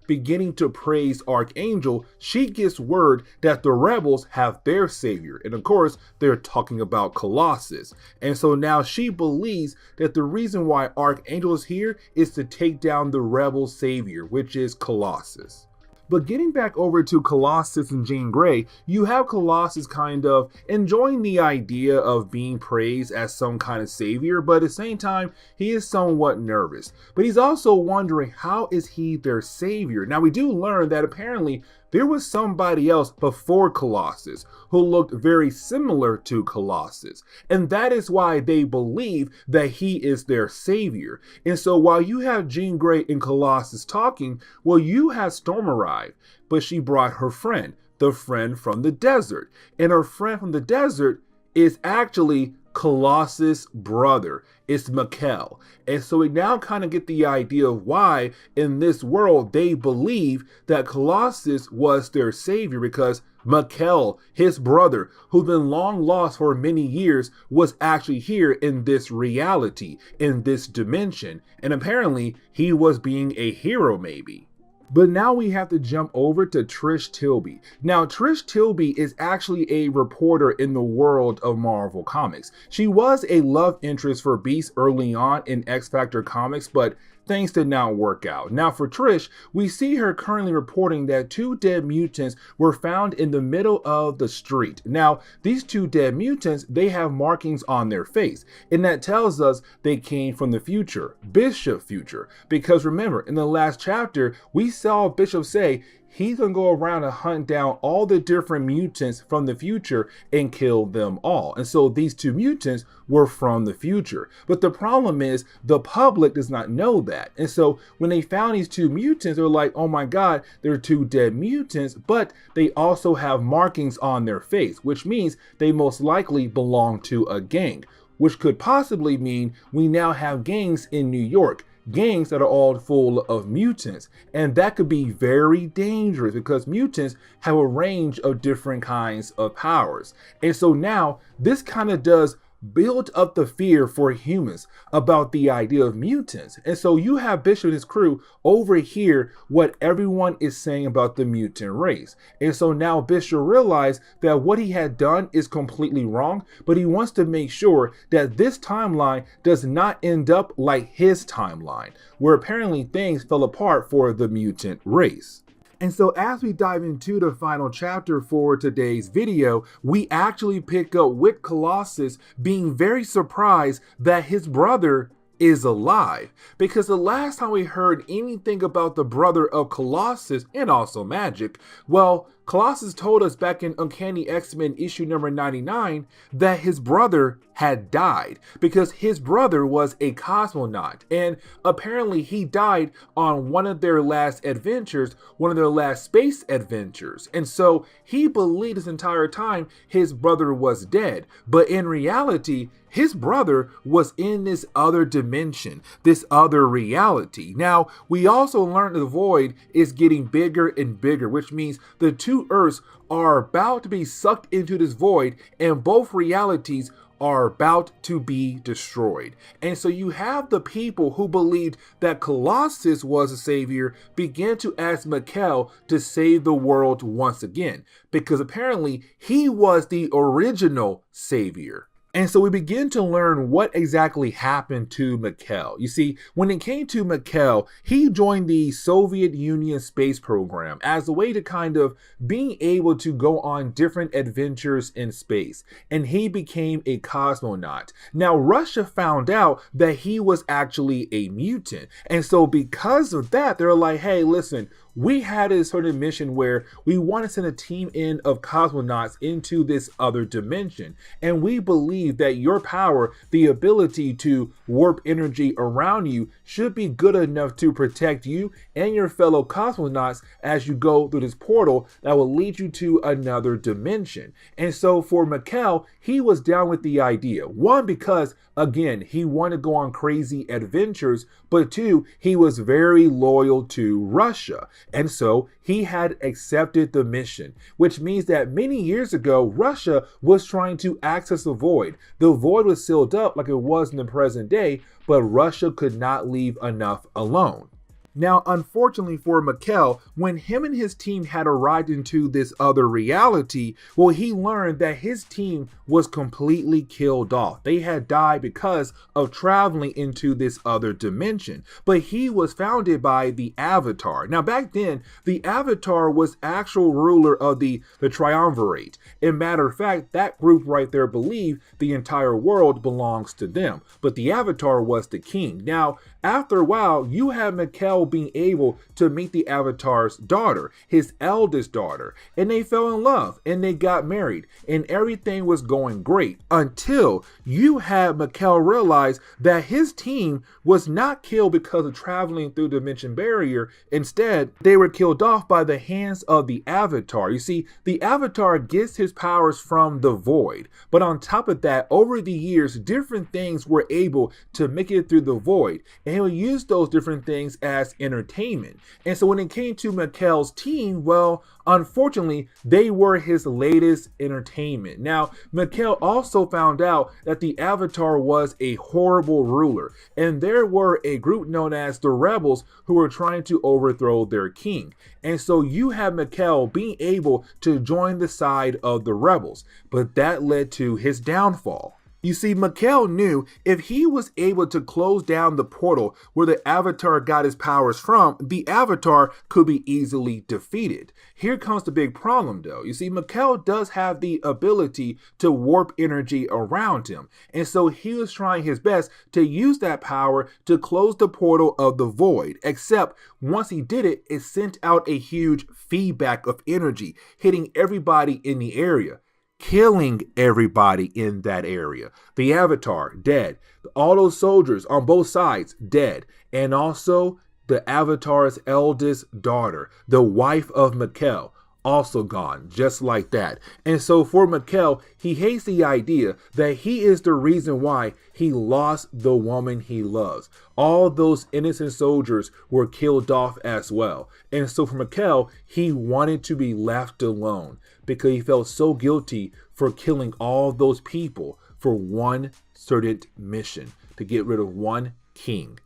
beginning to praise Archangel, she gets word that the rebels have their savior. And of course, they're talking about Colossus. And so now she believes that the reason why Archangel is here is to take down the rebel savior, which is Colossus. But getting back over to Colossus and Jean Grey, you have Colossus kind of enjoying the idea of being praised as some kind of savior, but at the same time, he is somewhat nervous. But he's also wondering, how is he their savior? Now, we do learn that apparently there was somebody else before Colossus who looked very similar to Colossus, and that is why they believe that he is their savior. And so while you have Jean Grey and Colossus talking, well, you have Storm arrive, but she brought her friend, the friend from the desert, and her friend from the desert is actually Colossus' brother. It's Mikkel. And so we now kind of get the idea of why in this world they believe that Colossus was their savior, because Mikkel, his brother, who'd been long lost for many years, was actually here in this reality, in this dimension. And apparently he was being a hero maybe. But now we have to jump over to Trish Tilby. Now, Trish Tilby is actually a reporter in the world of Marvel Comics. She was a love interest for Beast early on in X-Factor Comics, but things did not work out. Now for Trish, we see her currently reporting that 2 dead mutants were found in the middle of the street. Now, these 2 dead mutants, they have markings on their face, and that tells us they came from the future, Bishop future, because remember, in the last chapter, we saw Bishop say he's going to go around and hunt down all the different mutants from the future and kill them all. And so these two mutants were from the future. But the problem is the public does not know that. And so when they found these two mutants, they're like, oh my God, they're two dead mutants, but they also have markings on their face, which means they most likely belong to a gang, which could possibly mean we now have gangs in New York. Gangs that are all full of mutants. And that could be very dangerous because mutants have a range of different kinds of powers. And so now this kind of does build up the fear for humans about the idea of mutants. And so you have Bishop and his crew overhear what everyone is saying about the mutant race. And so now Bishop realized that what he had done is completely wrong, but he wants to make sure that this timeline does not end up like his timeline, where apparently things fell apart for the mutant race. And so as we dive into the final chapter for today's video, we actually pick up with Colossus being very surprised that his brother is alive, because the last time we heard anything about the brother of Colossus and also magic, well, Colossus told us back in Uncanny X-Men issue number 99 that his brother had died because his brother was a cosmonaut, and apparently he died on one of their last adventures, one of their last space adventures. And so he believed this entire time his brother was dead, but in reality, his brother was in this other dimension, this other reality. Now, we also learned the void is getting bigger and bigger, which means the two Earths are about to be sucked into this void, and both realities are about to be destroyed. And so you have the people who believed that Colossus was a savior begin to ask Mikhail to save the world once again, because apparently he was the original savior. And so we begin to learn what exactly happened to Mikhail. You see, when it came to Mikhail, he joined the Soviet Union space program as a way to kind of being able to go on different adventures in space. And he became a cosmonaut. Now, Russia found out that he was actually a mutant. And so because of that, they're like, hey, listen, we had a certain mission where we want to send a team in of cosmonauts into this other dimension. And we believe that your power, the ability to warp energy around you, should be good enough to protect you and your fellow cosmonauts as you go through this portal that will lead you to another dimension. And so for Mikhail, he was down with the idea. One, because again, he wanted to go on crazy adventures, but two, he was very loyal to Russia. And so he had accepted the mission, which means that many years ago, Russia was trying to access the void. The void was sealed up like it was in the present day, but Russia could not leave enough alone. Now, unfortunately for Mikhail, when him and his team had arrived into this other reality, well, he learned that his team was completely killed off. They had died because of traveling into this other dimension. But he was founded by the Avatar. Now, back then, the Avatar was actual ruler of the Triumvirate. And matter of fact, that group right there believed the entire world belongs to them. But the Avatar was the king. Now, after a while, you have Mikhail being able to meet the Avatar's daughter, his eldest daughter, and they fell in love and they got married and everything was going great until you had Mikhail realize that his team was not killed because of traveling through the dimension barrier. Instead, they were killed off by the hands of the Avatar. You see, the Avatar gets his powers from the void, but on top of that, over the years, different things were able to make it through the void, and he would use those different things as entertainment. And so when it came to Mikhail's team, well, unfortunately, they were his latest entertainment. Now, Mikhail also found out that the Avatar was a horrible ruler, and there were a group known as the Rebels who were trying to overthrow their king. And so you have Mikhail being able to join the side of the Rebels, but that led to his downfall. You see, Mikhail knew if he was able to close down the portal where the Avatar got his powers from, the Avatar could be easily defeated. Here comes the big problem though. You see, Mikhail does have the ability to warp energy around him. And so he was trying his best to use that power to close the portal of the void. Except once he did it, it sent out a huge feedback of energy, hitting everybody in the area, killing everybody in that area. The Avatar, dead. All those soldiers on both sides, dead. And also the Avatar's eldest daughter, the wife of Mikhail, also gone, just like that. And so for Mikhail, he hates the idea that he is the reason why he lost the woman he loves. All those innocent soldiers were killed off as well. And so for Mikhail, he wanted to be left alone because he felt so guilty for killing all those people for one certain mission, to get rid of one king.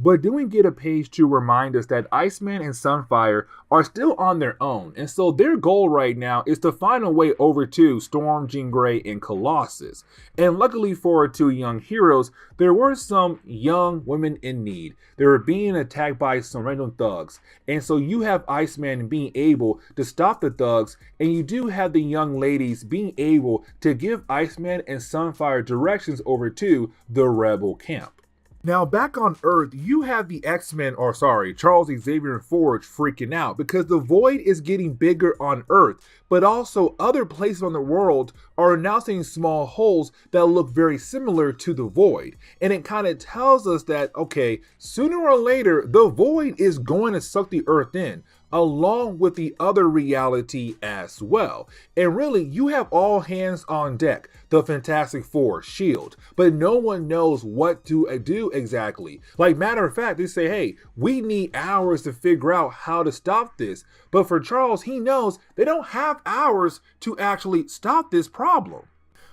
But then we get a page to remind us that Iceman and Sunfire are still on their own, and so their goal right now is to find a way over to Storm, Jean Grey, and Colossus. And luckily for our two young heroes, there were some young women in need. They were being attacked by some random thugs, and so you have Iceman being able to stop the thugs, and you do have the young ladies being able to give Iceman and Sunfire directions over to the rebel camp. Now, back on Earth, you have the X-Men, Charles Xavier and Forge freaking out because the void is getting bigger on Earth, but also other places on the world are announcing small holes that look very similar to the void. And it kind of tells us that, okay, sooner or later, the void is going to suck the Earth in, along with the other reality as well. And really, you have all hands on deck, the Fantastic Four, S.H.I.E.L.D., but no one knows what to do exactly. Like, matter of fact, they say, hey, we need hours to figure out how to stop this. But for Charles, he knows they don't have hours to actually stop this problem.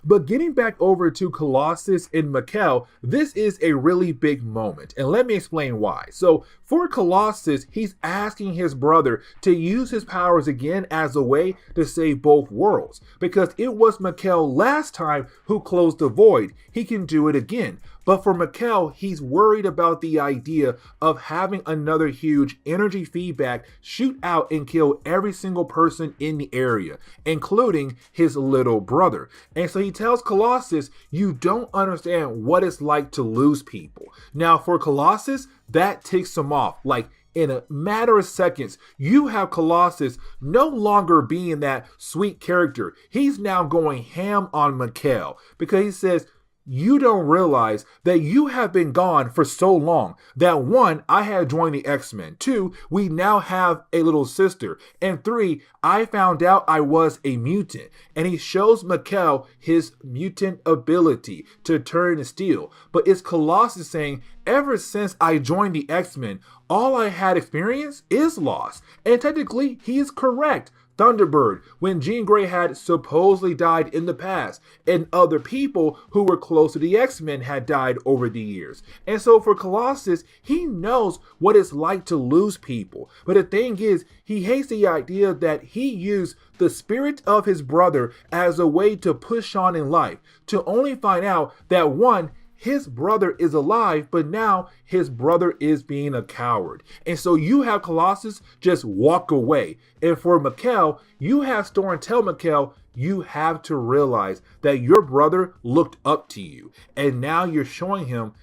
But getting back over to Colossus and Mikhail, this is a really big moment, and let me explain why. So for Colossus, he's asking his brother to use his powers again as a way to save both worlds, because it was Mikhail last time who closed the void. He can do it again. But for Mikhail, he's worried about the idea of having another huge energy feedback shoot out and kill every single person in the area, including his little brother. And so he tells Colossus, you don't understand what it's like to lose people. Now for Colossus, that ticks him off. Like, in a matter of seconds, you have Colossus no longer being that sweet character. He's now going ham on Mikhail because he says, you don't realize that you have been gone for so long that 1, I had joined the X-Men. 2, we now have a little sister. And 3, I found out I was a mutant. And he shows Mikhail his mutant ability to turn to steel. But it's Colossus saying, ever since I joined the X-Men, all I had experienced is loss. And technically, he is correct. Thunderbird, when Jean Grey had supposedly died in the past, and other people who were close to the X-Men had died over the years. And so for Colossus, he knows what it's like to lose people. But the thing is, he hates the idea that he used the spirit of his brother as a way to push on in life, to only find out that 1, his brother is alive, but now his brother is being a coward. And so you have Colossus just walk away. And for Mikhail, you have Storm tell Mikhail, you have to realize that your brother looked up to you. And now you're showing him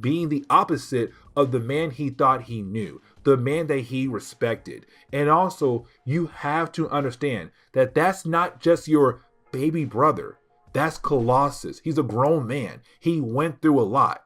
being the opposite of the man he thought he knew, the man that he respected. And also, you have to understand that that's not just your baby brother. That's Colossus. He's a grown man. He went through a lot.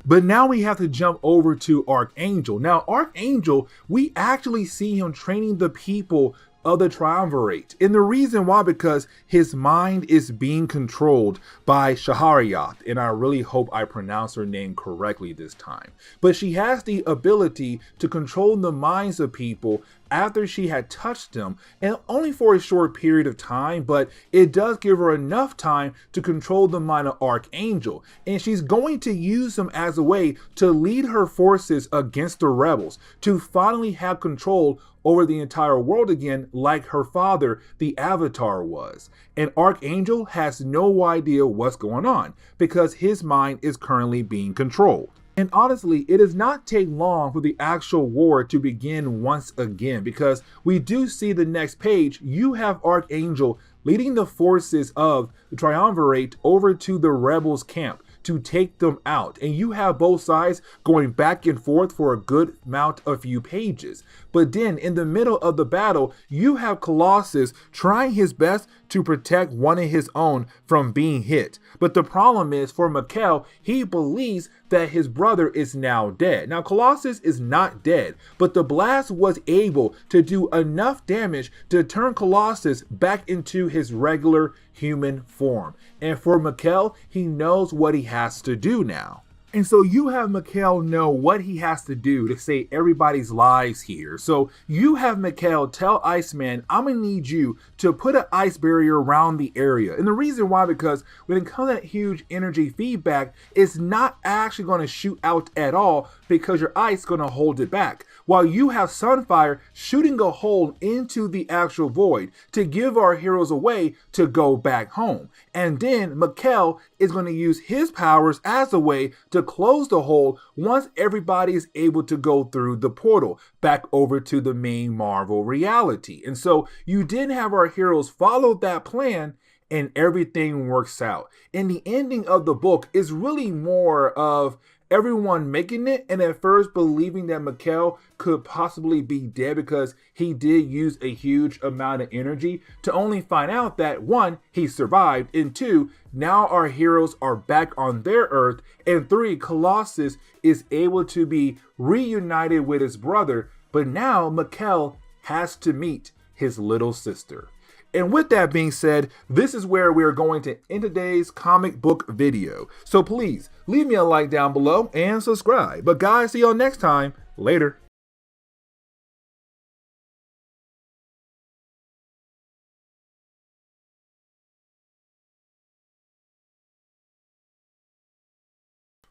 But now we have to jump over to Archangel. Now, Archangel, we actually see him training the people of the Triumvirate. And the reason why, because his mind is being controlled by Shahariyath. And I really hope I pronounce her name correctly this time. But she has the ability to control the minds of people after she had touched him, and only for a short period of time, but it does give her enough time to control the mind of Archangel, and she's going to use him as a way to lead her forces against the rebels, to finally have control over the entire world again, like her father, the Avatar, was. And Archangel has no idea what's going on because his mind is currently being controlled. And honestly, it does not take long for the actual war to begin once again, because we do see the next page, you have Archangel leading the forces of the Triumvirate over to the rebels' camp to take them out. And you have both sides going back and forth for a good amount of few pages. But then in the middle of the battle, you have Colossus trying his best to protect one of his own from being hit. But the problem is for Mikhail, he believes that his brother is now dead. Now Colossus is not dead, but the blast was able to do enough damage to turn Colossus back into his regular human form. And for Mikhail, he knows what he has to do now. And so you have Mikhail know what he has to do to save everybody's lives here. So you have Mikhail tell Iceman, I'm gonna need you to put an ice barrier around the area. And the reason why, because when it comes to that huge energy feedback, it's not actually gonna shoot out at all because your ice gonna hold it back. While you have Sunfire shooting a hole into the actual void to give our heroes a way to go back home. And then Mikhail is going to use his powers as a way to close the hole once everybody is able to go through the portal back over to the main Marvel reality. And so you did have our heroes follow that plan and everything works out. And the ending of the book is really more of everyone making it and at first believing that Mikhail could possibly be dead because he did use a huge amount of energy, to only find out that one, he survived, and two, now our heroes are back on their Earth, and three, Colossus is able to be reunited with his brother, but now Mikhail has to meet his little sister. And with that being said, this is where we're going to end today's comic book video. So please leave me a like down below and subscribe. But guys, see y'all next time. Later.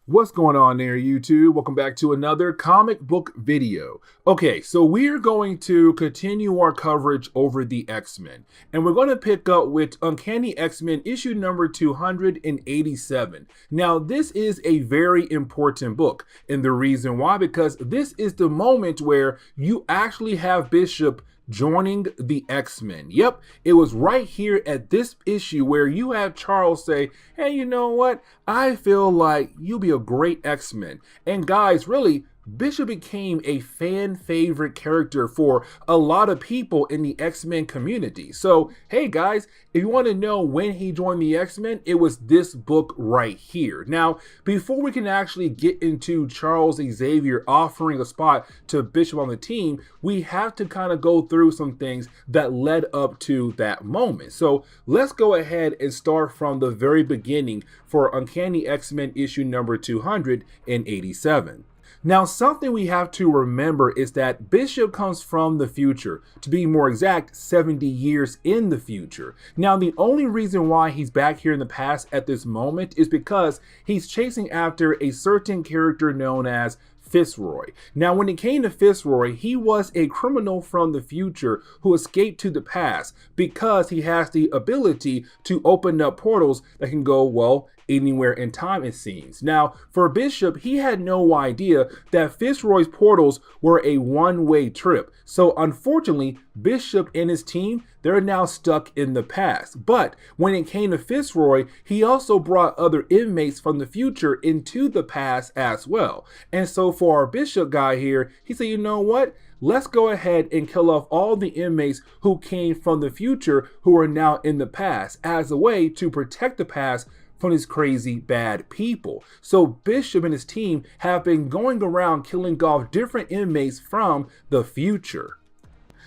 What's going on there, YouTube? Welcome back to another comic book video. Okay, so we're going to continue our coverage over the X-Men, and we're going to pick up with Uncanny X-Men issue number 287. Now, this is a very important book, and the reason why, because this is the moment where you actually have Bishop joining the X-Men. Yep, it was right here at this issue where you have Charles say, hey, you know what? I feel like you'll be a great X-Men. And guys, really, Bishop became a fan favorite character for a lot of people in the X-Men community. So, hey guys, if you want to know when he joined the X-Men, it was this book right here. Now, before we can actually get into Charles Xavier offering a spot to Bishop on the team, we have to kind of go through some things that led up to that moment. So let's go ahead and start from the very beginning for Uncanny X-Men issue number 287. Now, something we have to remember is that Bishop comes from the future, to be more exact, 70 years in the future. Now, the only reason why he's back here in the past at this moment is because he's chasing after a certain character known as Fitzroy. Now, when it came to Fitzroy, he was a criminal from the future who escaped to the past because he has the ability to open up portals that can go, well, anywhere in time, it seems. Now, for Bishop, he had no idea that Fitzroy's portals were a one-way trip. So unfortunately, Bishop and his team, they're now stuck in the past. But when it came to Fitzroy, he also brought other inmates from the future into the past as well. And so for our Bishop guy here, he said, you know what? Let's go ahead and kill off all the inmates who came from the future who are now in the past as a way to protect the past from these crazy bad people. So Bishop and his team have been going around killing off different inmates from the future.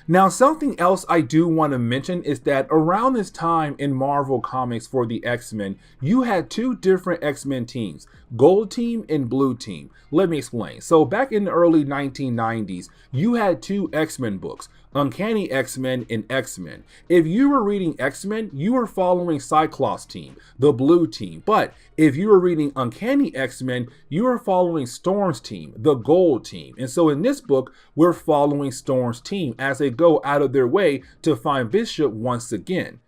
Now, something else I do want to mention is that around this time in Marvel Comics for the X-Men, you had two different X-Men teams, Gold Team and Blue Team. Let me explain. So back in the early 1990s, you had two X-Men books, Uncanny X-Men, and X-Men. If you were reading X-Men, you were following Cyclops' team, the blue team. But if you were reading Uncanny X-Men, you were following Storm's team, the gold team. And so in this book, we're following Storm's team as they go out of their way to find Bishop once again.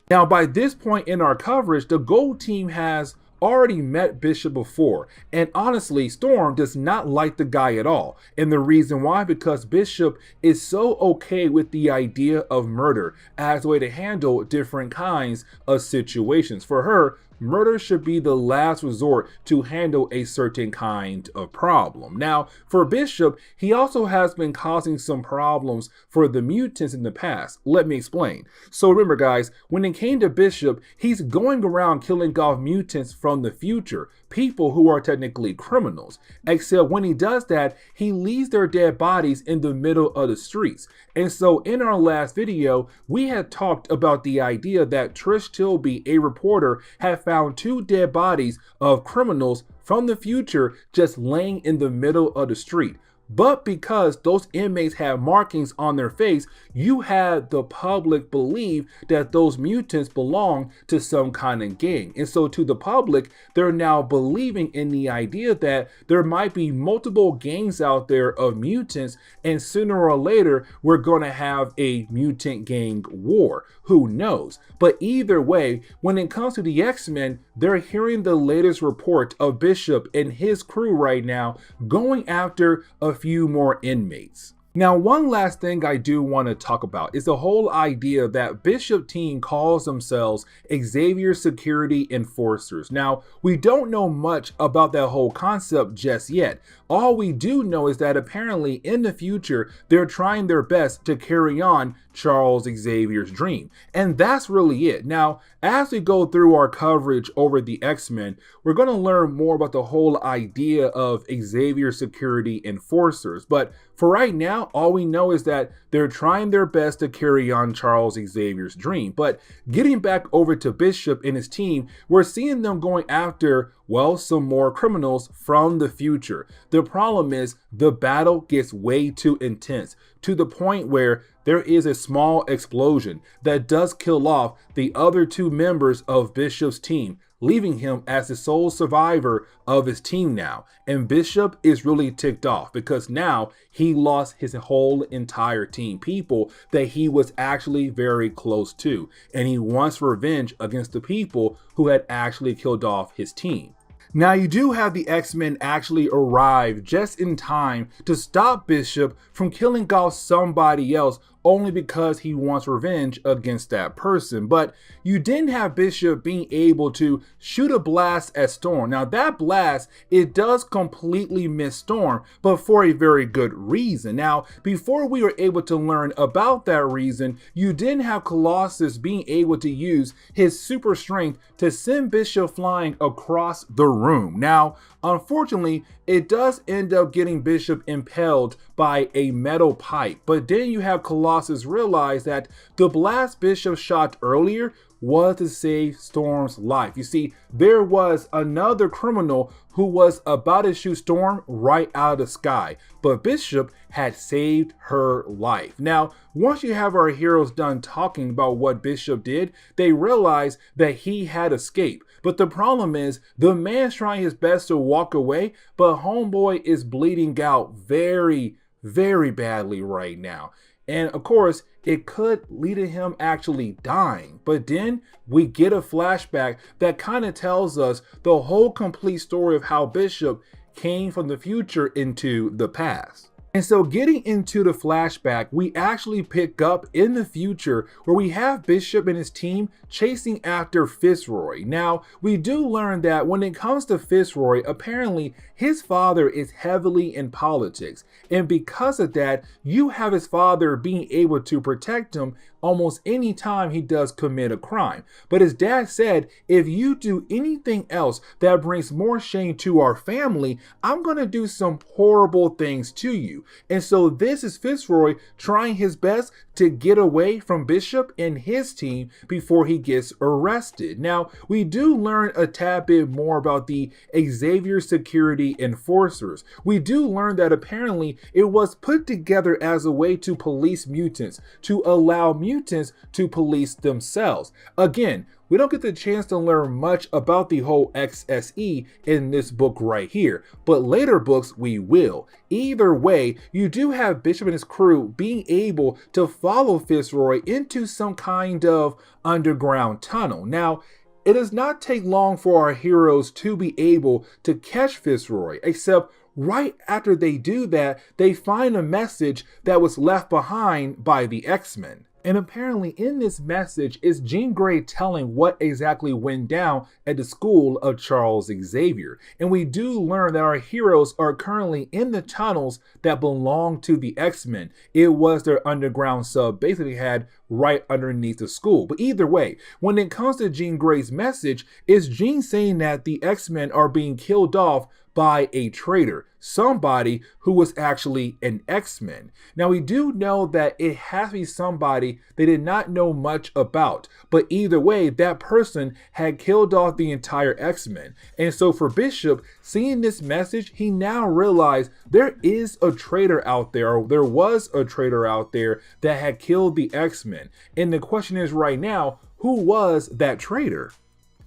Now, by this point in our coverage, the gold team has already met Bishop before, and honestly, Storm does not like the guy at all. And the reason why, because Bishop is so okay with the idea of murder as a way to handle different kinds of situations. For her, murder should be the last resort to handle a certain kind of problem. Now, for Bishop, he also has been causing some problems for the mutants in the past. Let me explain. So remember, guys, when it came to Bishop, he's going around killing off mutants from the future, people who are technically criminals. Except when he does that, he leaves their dead bodies in the middle of the streets. And so in our last video, we had talked about the idea that Trish Tilby, a reporter, had found 2 dead bodies of criminals from the future just laying in the middle of the street. But because those inmates had markings on their face, you had the public believe that those mutants belong to some kind of gang. And so to the public, they're now believing in the idea that there might be multiple gangs out there of mutants, and sooner or later, we're going to have a mutant gang war. Who knows? But either way, when it comes to the X-Men, they're hearing the latest report of Bishop and his crew right now going after a few more inmates. Now, one last thing I do want to talk about is the whole idea that Bishop team calls themselves Xavier Security Enforcers. Now, we don't know much about that whole concept just yet. All we do know is that apparently in the future, they're trying their best to carry on Charles Xavier's dream. And that's really it. Now, as we go through our coverage over the X-Men, we're going to learn more about the whole idea of Xavier Security Enforcers. But for right now, all we know is that they're trying their best to carry on Charles Xavier's dream. But getting back over to Bishop and his team, we're seeing them going after, well, some more criminals from the future. The problem is the battle gets way too intense, to the point where there is a small explosion that does kill off the other 2 members of Bishop's team, leaving him as the sole survivor of his team now. And Bishop is really ticked off because now he lost his whole entire team, people that he was actually very close to. And he wants revenge against the people who had actually killed off his team. Now, you do have the X-Men actually arrive just in time to stop Bishop from killing off somebody else only because he wants revenge against that person. But you didn't have Bishop being able to shoot a blast at Storm. Now, that blast, it does completely miss Storm, but for a very good reason. Now, before we were able to learn about that reason, you didn't have Colossus being able to use his super strength to send Bishop flying across the room. Now, unfortunately, it does end up getting Bishop impaled by a metal pipe, but then you have Colossus realize that the blast Bishop shot earlier was to save Storm's life. You see, there was another criminal who was about to shoot Storm right out of the sky, but Bishop had saved her life. Now, once you have our heroes done talking about what Bishop did, they realize that he had escaped. But the problem is, the man's trying his best to walk away, but homeboy is bleeding out very, very badly right now. And of course, it could lead to him actually dying. But then we get a flashback that kind of tells us the whole complete story of how Bishop came from the future into the past. And so getting into the flashback, we actually pick up in the future where we have Bishop and his team chasing after Fitzroy. Now, we do learn that when it comes to Fitzroy, apparently his father is heavily in politics. And because of that, you have his father being able to protect him almost any time he does commit a crime. But his dad said, if you do anything else that brings more shame to our family, I'm going to do some horrible things to you. And so this is Fitzroy trying his best to get away from Bishop and his team before he gets arrested. Now, we do learn a tad bit more about the Xavier security enforcers. We do learn that apparently it was put together as a way to police mutants, to allow mutants to police themselves. Again, we don't get the chance to learn much about the whole XSE in this book right here, but later books we will. Either way, you do have Bishop and his crew being able to follow Fitzroy into some kind of underground tunnel. Now, it does not take long for our heroes to be able to catch Fitzroy, except right after they do that, they find a message that was left behind by the X-Men. And apparently in this message is Jean Grey telling what exactly went down at the school of Charles Xavier. And we do learn that our heroes are currently in the tunnels that belong to the X-Men. It was their underground sub base that they had right underneath the school. But either way, when it comes to Jean Grey's message, is Jean saying that the X-Men are being killed off by a traitor, somebody who was actually an X-Men. Now we do know that it has to be somebody they did not know much about, but either way, that person had killed off the entire X-Men. And so for Bishop, seeing this message, he now realized there is a traitor out there, or there was a traitor out there that had killed the X-Men. And the question is right now, who was that traitor?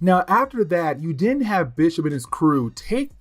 Now after that, you didn't have Bishop and his crew take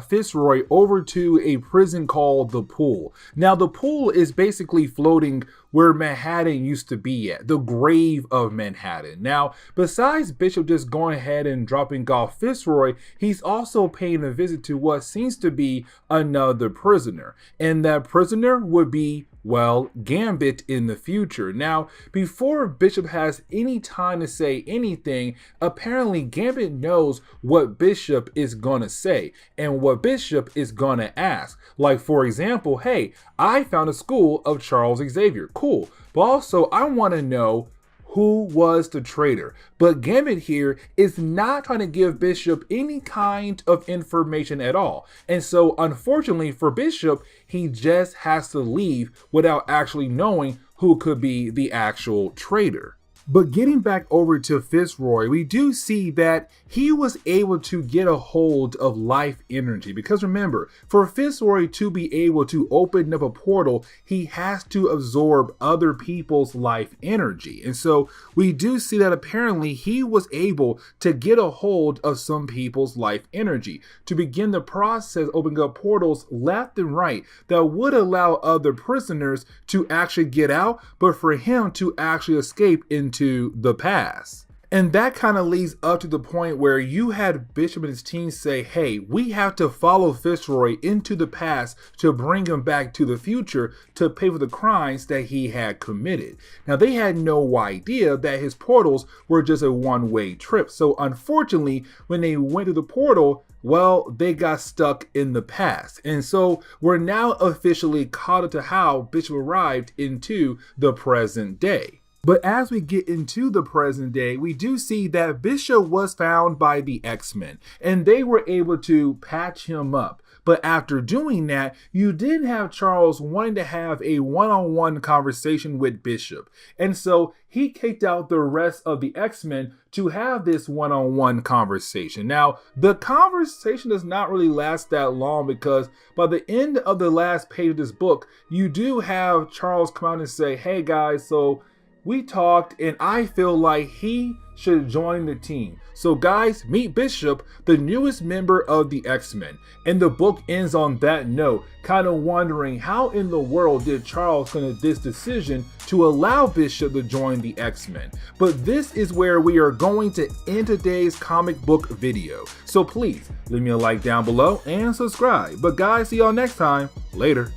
Fitzroy over to a prison called the Pool. Now the Pool is basically floating where Manhattan used to be at, the grave of Manhattan. Now, besides Bishop just going ahead and dropping off Fitzroy, he's also paying a visit to what seems to be another prisoner. And that prisoner would be, well, Gambit in the future. Now, before Bishop has any time to say anything, apparently Gambit knows what Bishop is gonna say and what Bishop is gonna ask. Like, for example, hey, I found a school of Charles Xavier. Cool. But also, I want to know who was the traitor. But Gambit here is not trying to give Bishop any kind of information at all. And so, unfortunately for Bishop, he just has to leave without actually knowing who could be the actual traitor. But getting back over to Fitzroy, we do see that he was able to get a hold of life energy. Because remember, for Fitzroy to be able to open up a portal, he has to absorb other people's life energy. And so we do see that apparently he was able to get a hold of some people's life energy to begin the process opening up portals left and right that would allow other prisoners to actually get out, but for him to actually escape into the past. And that kind of leads up to the point where you had Bishop and his team say, hey, we have to follow Fitzroy into the past to bring him back to the future to pay for the crimes that he had committed. Now, they had no idea that his portals were just a one-way trip. So unfortunately, when they went to the portal, well, they got stuck in the past. And so we're now officially caught up to how Bishop arrived into the present day. But as we get into the present day, we do see that Bishop was found by the X-Men and they were able to patch him up. But after doing that, you did have Charles wanting to have a one-on-one conversation with Bishop. And so he kicked out the rest of the X-Men to have this one-on-one conversation. Now, the conversation does not really last that long because by the end of the last page of this book, you do have Charles come out and say, hey guys, so we talked and I feel like he should join the team. So guys, meet Bishop, the newest member of the X-Men. And the book ends on that note, kind of wondering how in the world did Charles come to this decision to allow Bishop to join the X-Men. But this is where we are going to end today's comic book video. So please leave me a like down below and subscribe. But guys, see y'all next time. Later.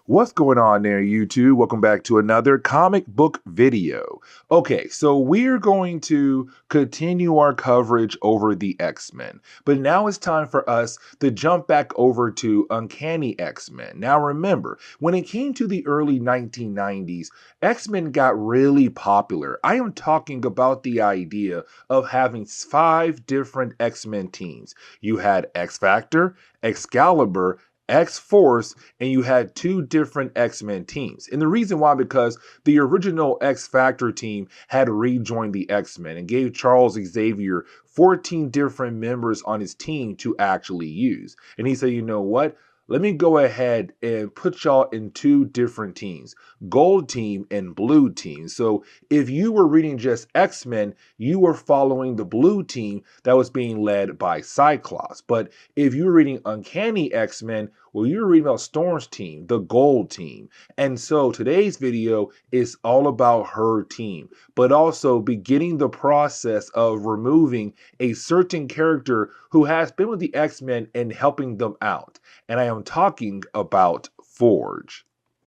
What's going on there, YouTube? Welcome back to another comic book video. Okay, so we're going to continue our coverage over the X-Men, but now it's time for us to jump back over to Uncanny X-Men. Now remember, when it came to the early 1990s, X-Men got really popular. I am talking about the idea of having 5 different X-Men teams. You had X-Factor, Excalibur, X-Force, and you had 2 different X-Men teams. And the reason why, because the original X-Factor team had rejoined the X-Men and gave Charles Xavier 14 different members on his team to actually use. And he said, you know what? Let me go ahead and put y'all in 2 different teams, Gold Team and Blue Team. So if you were reading just X-Men, you were following the Blue Team that was being led by Cyclops. But if you were reading Uncanny X-Men, well, you're reading about Storm's team, the Gold Team. And so today's video is all about her team, but also beginning the process of removing a certain character who has been with the X-Men and helping them out. And I am talking about Forge.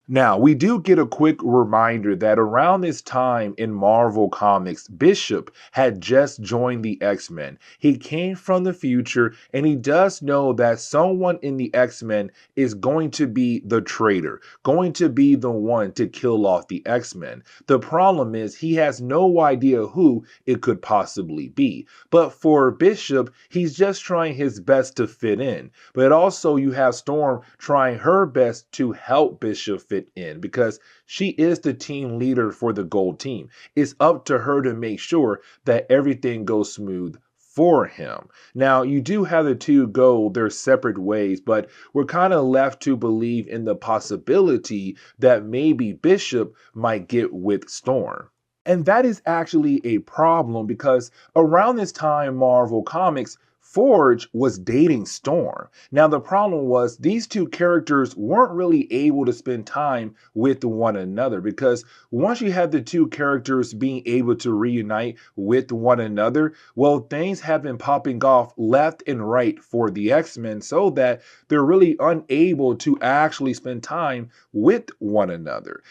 Now, we do get a quick reminder that around this time in Marvel Comics, Bishop had just joined the X-Men. He came from the future, and he does know that someone in the X-Men is going to be the traitor, going to be the one to kill off the X-Men. The problem is he has no idea who it could possibly be. But for Bishop, he's just trying his best to fit in. But also you have Storm trying her best to help Bishop fit in, because she is the team leader for the Gold Team. It's up to her to make sure that everything goes smooth for him. Now, you do have the 2 go their separate ways, but we're kind of left to believe in the possibility that maybe Bishop might get with Storm. And that is actually a problem, because around this time, Marvel Comics, Forge was dating Storm. Now, the problem was these 2 characters weren't really able to spend time with one another, because once you have the 2 characters being able to reunite with one another, well, things have been popping off left and right for the X-Men, so that they're really unable to actually spend time with one another.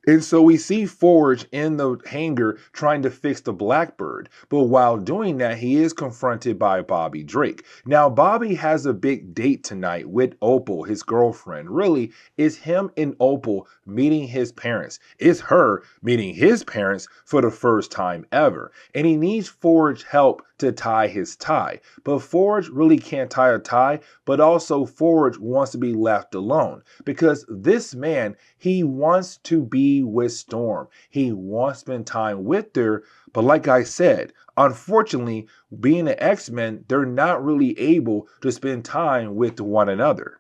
And so we see Forge in the hangar trying to fix the Blackbird. But while doing that, he is confronted by Bobby Drake. Now, Bobby has a big date tonight with Opal, his girlfriend. Really, it's him and Opal meeting his parents. It's her meeting his parents for the first time ever. And he needs Forge's help to tie his tie. But Forge really can't tie a tie, but also Forge wants to be left alone, because this man, he wants to be with Storm. He wants to spend time with her, but like I said, unfortunately, being an X-Men, they're not really able to spend time with one another.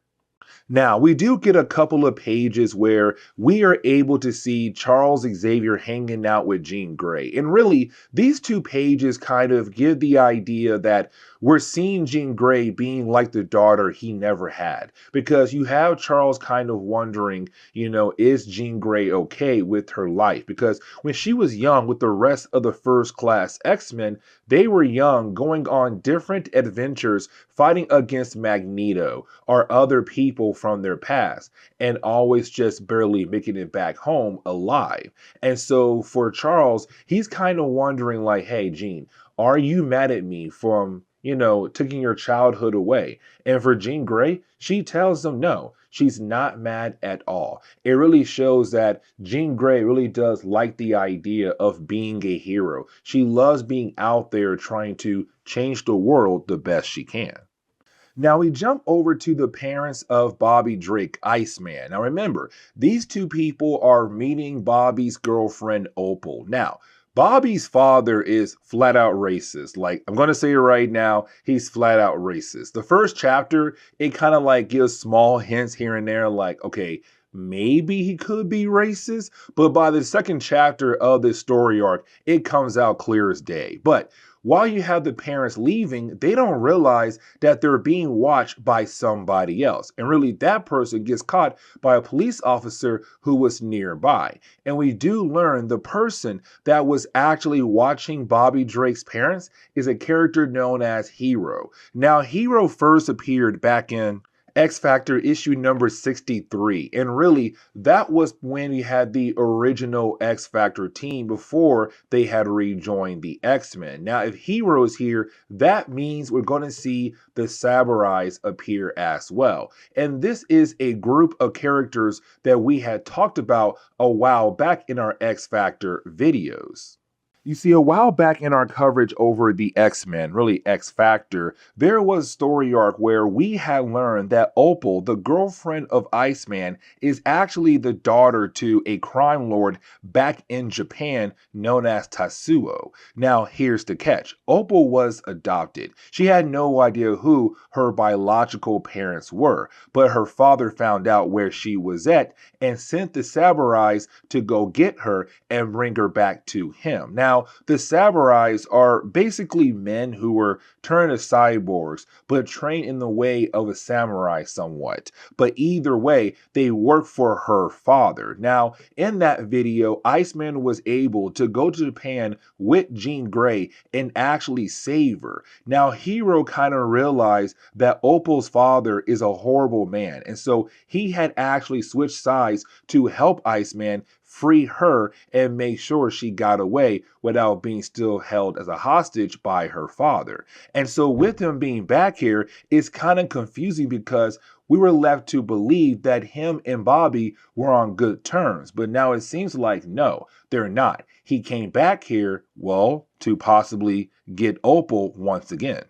Now, we do get a couple of pages where we are able to see Charles Xavier hanging out with Jean Grey. And really, these 2 pages kind of give the idea that we're seeing Jean Grey being like the daughter he never had. Because you have Charles kind of wondering, is Jean Grey okay with her life? Because when she was young with the rest of the first class X-Men, they were young, going on different adventures, fighting against Magneto or other people from their past, and always just barely making it back home alive. And so for Charles, he's kind of wondering like, hey, Jean, are you mad at me from, taking your childhood away? And for Jean Grey, she tells him no, she's not mad at all. It really shows that Jean Grey really does like the idea of being a hero. She loves being out there trying to change the world the best she can. Now we jump over to the parents of Bobby Drake, Iceman. Now remember, these 2 people are meeting Bobby's girlfriend, Opal. Now, Bobby's father is flat out racist. Like, I'm going to say it right now, he's flat out racist. The first chapter, it kind of like gives small hints here and there, like, okay, maybe he could be racist, but by the second chapter of this story arc, it comes out clear as day. But while you have the parents leaving, they don't realize that they're being watched by somebody else. And really, that person gets caught by a police officer who was nearby. And we do learn the person that was actually watching Bobby Drake's parents is a character known as Hero. Now, Hero first appeared back in X Factor issue number 63. And really, that was when we had the original X Factor team before they had rejoined the X-Men. Now, if Hero's here, that means we're going to see the Samurais appear as well. And this is a group of characters that we had talked about a while back in our X Factor videos. You see, a while back in our coverage over the X-Men, really X Factor, there was a story arc where we had learned that Opal, the girlfriend of Iceman, is actually the daughter to a crime lord back in Japan known as Tatsuo. Now, here's the catch. Opal was adopted. She had no idea who her biological parents were, but her father found out where she was at and sent the samurais to go get her and bring her back to him. Now, the samurais are basically men who were turned to cyborgs, but trained in the way of a samurai somewhat. But either way, they work for her father. Now, in that video, Iceman was able to go to Japan with Jean Grey and actually save her. Now, Hero kind of realized that Opal's father is a horrible man, and so he had actually switched sides to help Iceman free her and make sure she got away without being still held as a hostage by her father. And so with him being back here, it's kind of confusing because we were left to believe that him and Bobby were on good terms, but now it seems like no, they're not. He came back here, well, to possibly get Opal once again.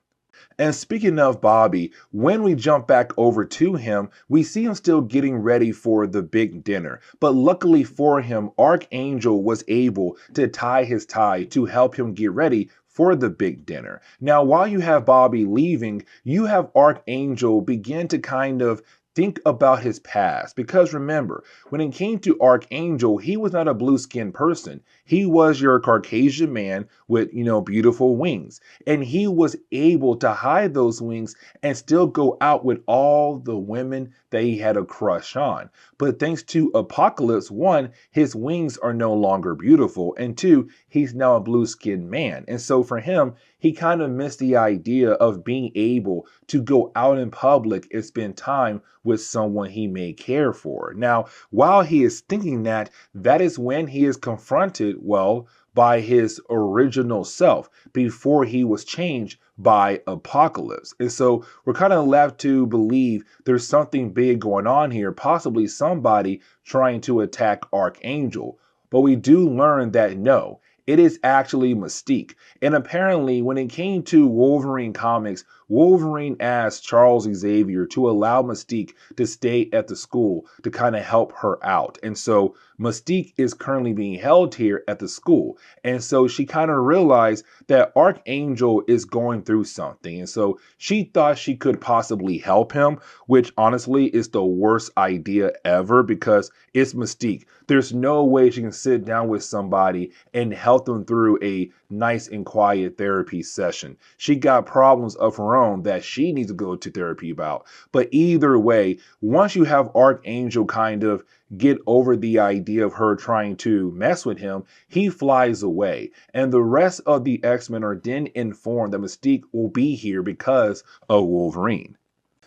And speaking of Bobby, when we jump back over to him, we see him still getting ready for the big dinner. But luckily for him, Archangel was able to tie his tie to help him get ready for the big dinner. Now, while you have Bobby leaving, you have Archangel begin to kind of think about his past. Because remember, when it came to Archangel, he was not a blue-skinned person. He was your Caucasian man with, beautiful wings. And he was able to hide those wings and still go out with all the women that he had a crush on. But thanks to Apocalypse, one, his wings are no longer beautiful. And two, he's now a blue-skinned man. And so for him, he kind of missed the idea of being able to go out in public and spend time with someone he may care for. Now, while he is thinking that, that is when he is confronted, well, by his original self before he was changed by Apocalypse. And so we're kind of left to believe there's something big going on here, possibly somebody trying to attack Archangel. But we do learn that no, it is actually Mystique. And apparently, when it came to Wolverine comics, Wolverine asked Charles Xavier to allow Mystique to stay at the school to kind of help her out. And so Mystique is currently being held here at the school. And so she kind of realized that Archangel is going through something. And so she thought she could possibly help him, which honestly is the worst idea ever because it's Mystique. There's no way she can sit down with somebody and help them through a nice and quiet therapy session. She got problems of her own that she needs to go to therapy about. But either way, once you have Archangel kind of get over the idea of her trying to mess with him, he flies away. And the rest of the X-Men are then informed that Mystique will be here because of Wolverine.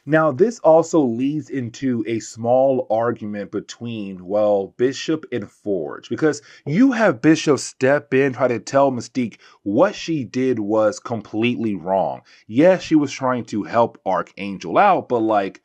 Now, this also leads into a small argument between, well, Bishop and Forge, because you have Bishop step in, try to tell Mystique what she did was completely wrong. Yes, she was trying to help Archangel out, but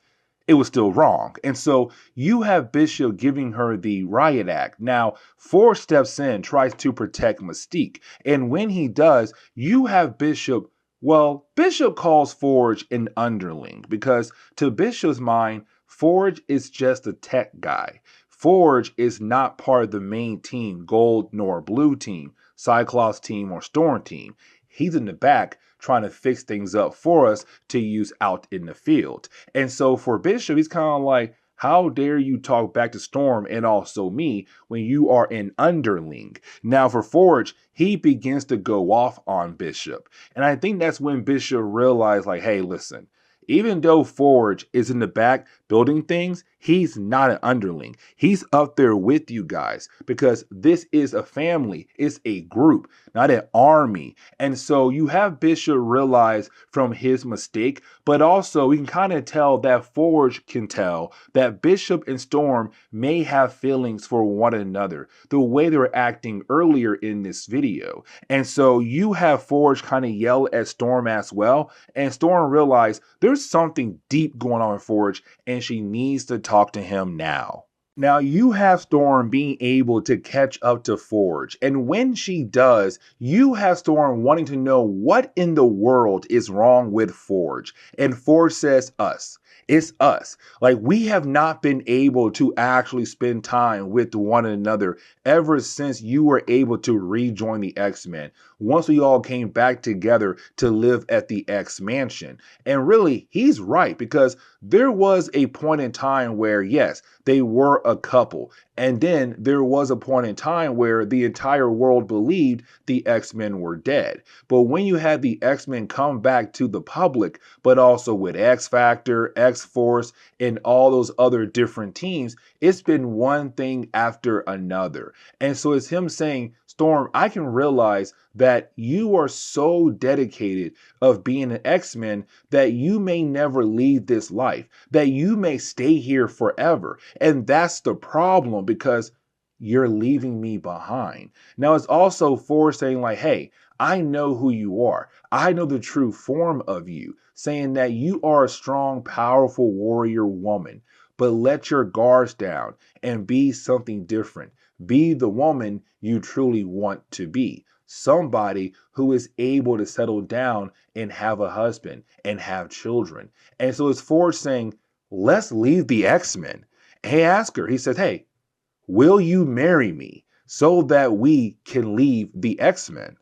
it was still wrong. And so you have Bishop giving her the riot act. Now, Forge steps in, tries to protect Mystique. And when he does, you have Bishop. Well, Bishop calls Forge an underling because to Bishop's mind, Forge is just a tech guy. Forge is not part of the main team, gold nor blue team, Cyclops team or Storm team. He's in the back trying to fix things up for us to use out in the field. And so for Bishop, he's kind of like, how dare you talk back to Storm and also me when you are an underling? Now for Forge, he begins to go off on Bishop. And I think that's when Bishop realized hey, listen, Even though Forge is in the back building things, he's not an underling. He's up there with you guys because this is a family. It's a group, not an army. And so you have Bishop realize from his mistake, but also we can kind of tell that Forge can tell that Bishop and Storm may have feelings for one another, the way they were acting earlier in this video. And so you have Forge kind of yell at Storm as well, and Storm realized there's something deep going on with Forge, and she needs to talk to him now. Now you have Storm being able to catch up to Forge, and when she does, you have Storm wanting to know what in the world is wrong with Forge, and Forge says us. It's us. Like, we have not been able to actually spend time with one another ever since you were able to rejoin the X-Men, once we all came back together to live at the X Mansion. And really, he's right, because there was a point in time where, yes, they were a couple. And then there was a point in time where the entire world believed the X-Men were dead. But when you had the X-Men come back to the public, but also with X-Factor, X-Force, and all those other different teams, it's been one thing after another. And so it's him saying, Storm, I can realize that you are so dedicated of being an X-Men that you may never leave this life, that you may stay here forever. And that's the problem, because you're leaving me behind. Now, it's also for saying like, hey, I know who you are. I know the true form of you, saying that you are a strong, powerful warrior woman, but let your guards down and be something different. Be the woman you truly want to be. Somebody who is able to settle down and have a husband and have children. And so it's Forge saying, let's leave the X-Men. He asks her, he says, hey, will you marry me so that we can leave the X-Men?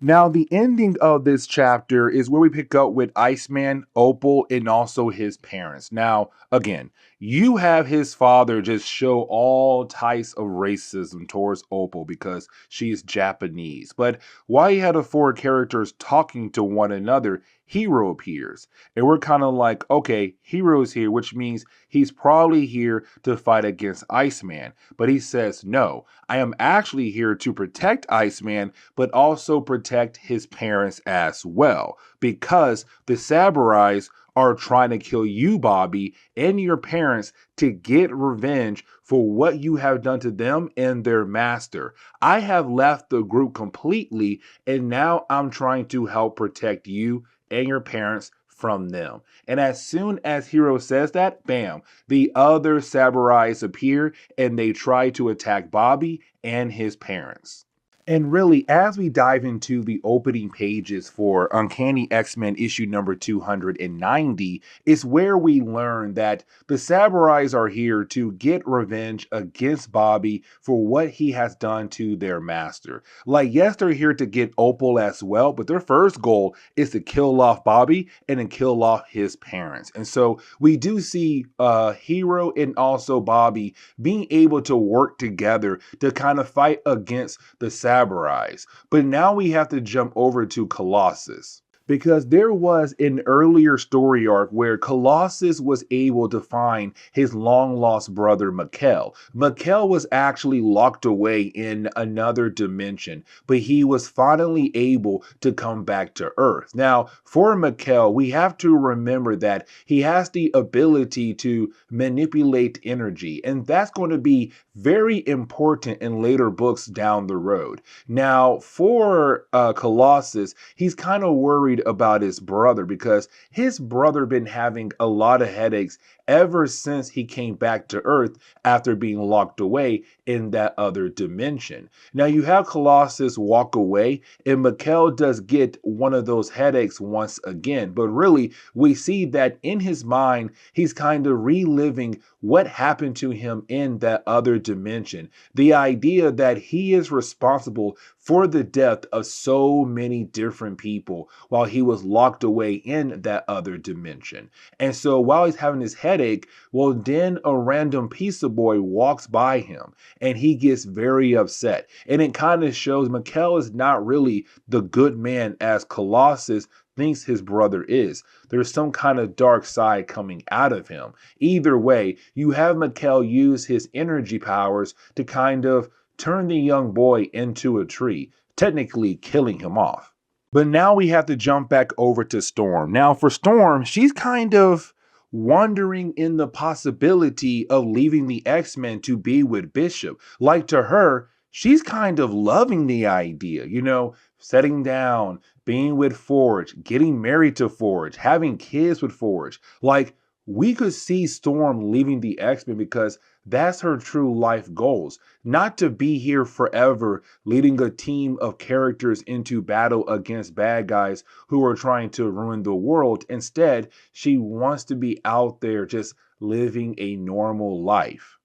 Now, the ending of this chapter is where we pick up with Iceman, Opal, and also his parents. Now, again, you have his father just show all types of racism towards Opal because she's Japanese. But while you had the four characters talking to one another, Hero appears. And we're kind of like, okay, Hero's here, which means he's probably here to fight against Iceman. But he says, no, I am actually here to protect Iceman, but also protect his parents as well, because the Saburais are trying to kill you, Bobby, and your parents to get revenge for what you have done to them and their master. I have left the group completely, and now I'm trying to help protect you and your parents from them. And as soon as Hero says that, bam, the other Saburais appear and they try to attack Bobby and his parents. And really, as we dive into the opening pages for Uncanny X-Men issue number 290, is where we learn that the Saburais are here to get revenge against Bobby for what he has done to their master. Like, yes, they're here to get Opal as well, but their first goal is to kill off Bobby and then kill off his parents. And so we do see Hero and also Bobby being able to work together to kind of fight against the Saburais. But now we have to jump over to Colossus, because there was an earlier story arc where Colossus was able to find his long-lost brother, Mikkel. Mikkel was actually locked away in another dimension, but he was finally able to come back to Earth. Now, for Mikkel, we have to remember that he has the ability to manipulate energy, and that's going to be very important in later books down the road. Now, for Colossus, he's kind of worried about his brother, because his brother been having a lot of headaches ever since he came back to Earth after being locked away in that other dimension. Now you have Colossus walk away, and Mikkel does get one of those headaches once again, but really we see that in his mind he's kind of reliving what happened to him in that other dimension. The idea that he is responsible for the death of so many different people while he was locked away in that other dimension. And so while he's having his headache, well, then a random pizza boy walks by him and he gets very upset. And it kind of shows Mikkel is not really the good man as Colossus thinks his brother is. There's some kind of dark side coming out of him. Either way, you have Mikhail use his energy powers to kind of turn the young boy into a tree, technically killing him off. But now we have to jump back over to Storm. Now for Storm, she's kind of wondering in the possibility of leaving the X-Men to be with Bishop. Like to her, she's kind of loving the idea, settling down, being with Forge, getting married to Forge, having kids with Forge. Like we could see Storm leaving the X-Men because that's her true life goals. Not to be here forever, leading a team of characters into battle against bad guys who are trying to ruin the world. Instead, she wants to be out there just living a normal life.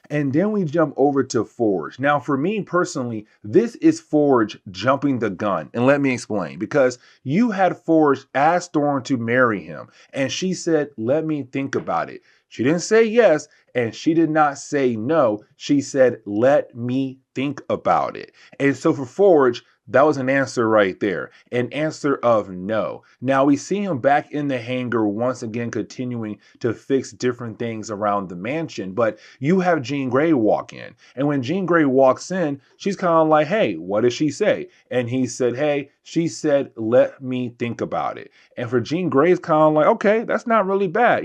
And then we jump over to Forge. Now, for me personally, this is Forge jumping the gun. And let me explain. Because you had Forge ask Storm to marry him. And she said, let me think about it. She didn't say yes. And she did not say no. She said, let me think about it. And so for Forge, that was an answer right there, an answer of no. Now we see him back in the hangar once again, continuing to fix different things around the mansion. But you have Jean Grey walk in. And when Jean Grey walks in, she's kind of like, hey, what did she say? And he said, hey, she said, let me think about it. And for Jean Grey, it's kind of like, okay, that's not really bad.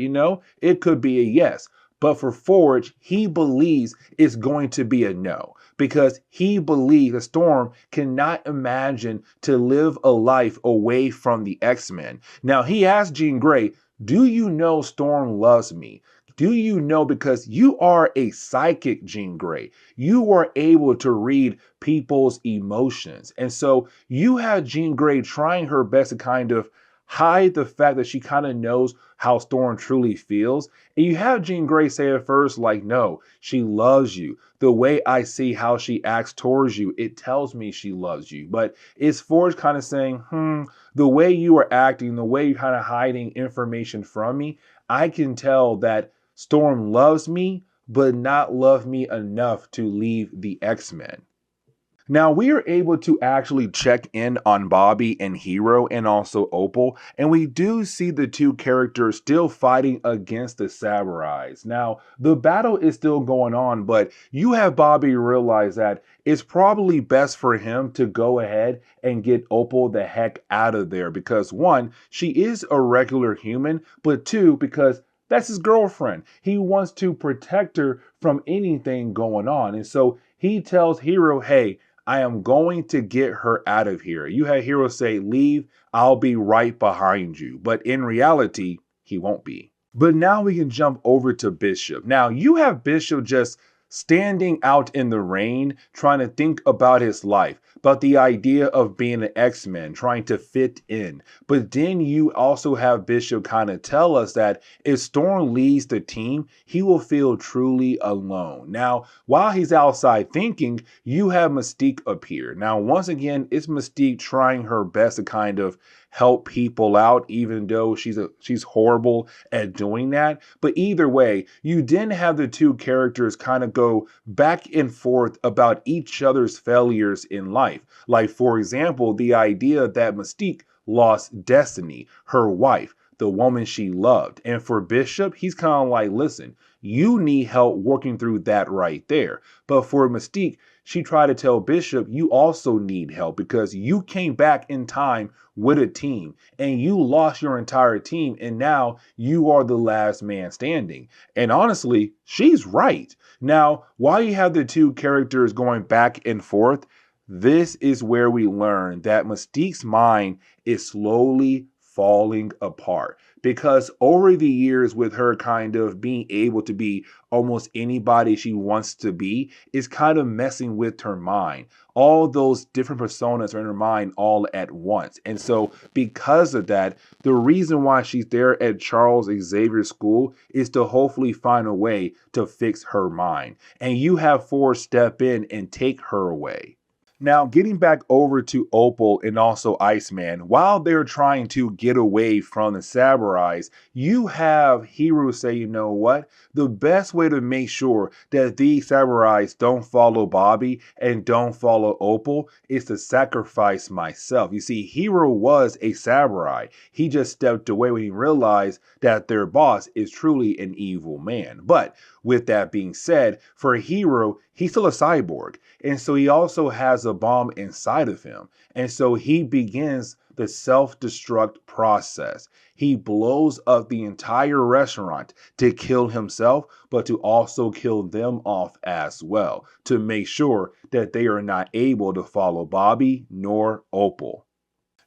It could be a yes. But for Forge, he believes it's going to be a no because he believes that Storm cannot imagine to live a life away from the X-Men. Now, he asked Jean Grey, do you know Storm loves me? Do you know, because you are a psychic, Jean Grey, you are able to read people's emotions. And so you have Jean Grey trying her best to kind of hide the fact that she kind of knows how Storm truly feels. And you have Jean Grey say at first, like, no, she loves you. The way I see how she acts towards you, it tells me she loves you. But it's Forge kind of saying, the way you are acting, the way you're kind of hiding information from me, I can tell that Storm loves me, but not love me enough to leave the X-Men. Now, we are able to actually check in on Bobby and Hero and also Opal, and we do see the two characters still fighting against the Samurais. Now, the battle is still going on, but you have Bobby realize that it's probably best for him to go ahead and get Opal the heck out of there because, one, she is a regular human, but two, because that's his girlfriend. He wants to protect her from anything going on. And so he tells Hero, hey, I am going to get her out of here. You had Hero say, leave, I'll be right behind you. But in reality, he won't be. But now we can jump over to Bishop. Now you have Bishop just standing out in the rain, trying to think about his life, about the idea of being an X-Men, trying to fit in. But then you also have Bishop kind of tell us that if Storm leaves the team, he will feel truly alone. Now, while he's outside thinking, you have Mystique appear. Now, once again, it's Mystique trying her best to kind of help people out, even though she's horrible at doing that. But either way, you then have the two characters kind of go back and forth about each other's failures in life. Like, for example, the idea that Mystique lost Destiny, her wife, the woman she loved. And for Bishop, he's kind of like, listen, you need help working through that right there. But for Mystique, she tried to tell Bishop, you also need help because you came back in time with a team and you lost your entire team and now you are the last man standing. And honestly, she's right. Now, while you have the two characters going back and forth, this is where we learn that Mystique's mind is slowly falling apart because over the years with her kind of being able to be almost anybody she wants to be is kind of messing with her mind. All those different personas are in her mind all at once. And so because of that, the reason why she's there at Charles Xavier School is to hopefully find a way to fix her mind. And you have Forge step in and take her away. Now, getting back over to Opal and also Iceman, while they're trying to get away from the samurais, you have Hiro say, you know what? The best way to make sure that these samurais don't follow Bobby and don't follow Opal is to sacrifice myself. You see, Hiro was a samurai. He just stepped away when he realized that their boss is truly an evil man. But with that being said, for Hiro, he's still a cyborg. And so he also has a bomb inside of him. And so he begins the self-destruct process. He blows up the entire restaurant to kill himself, but to also kill them off as well, to make sure that they are not able to follow Bobby nor Opal.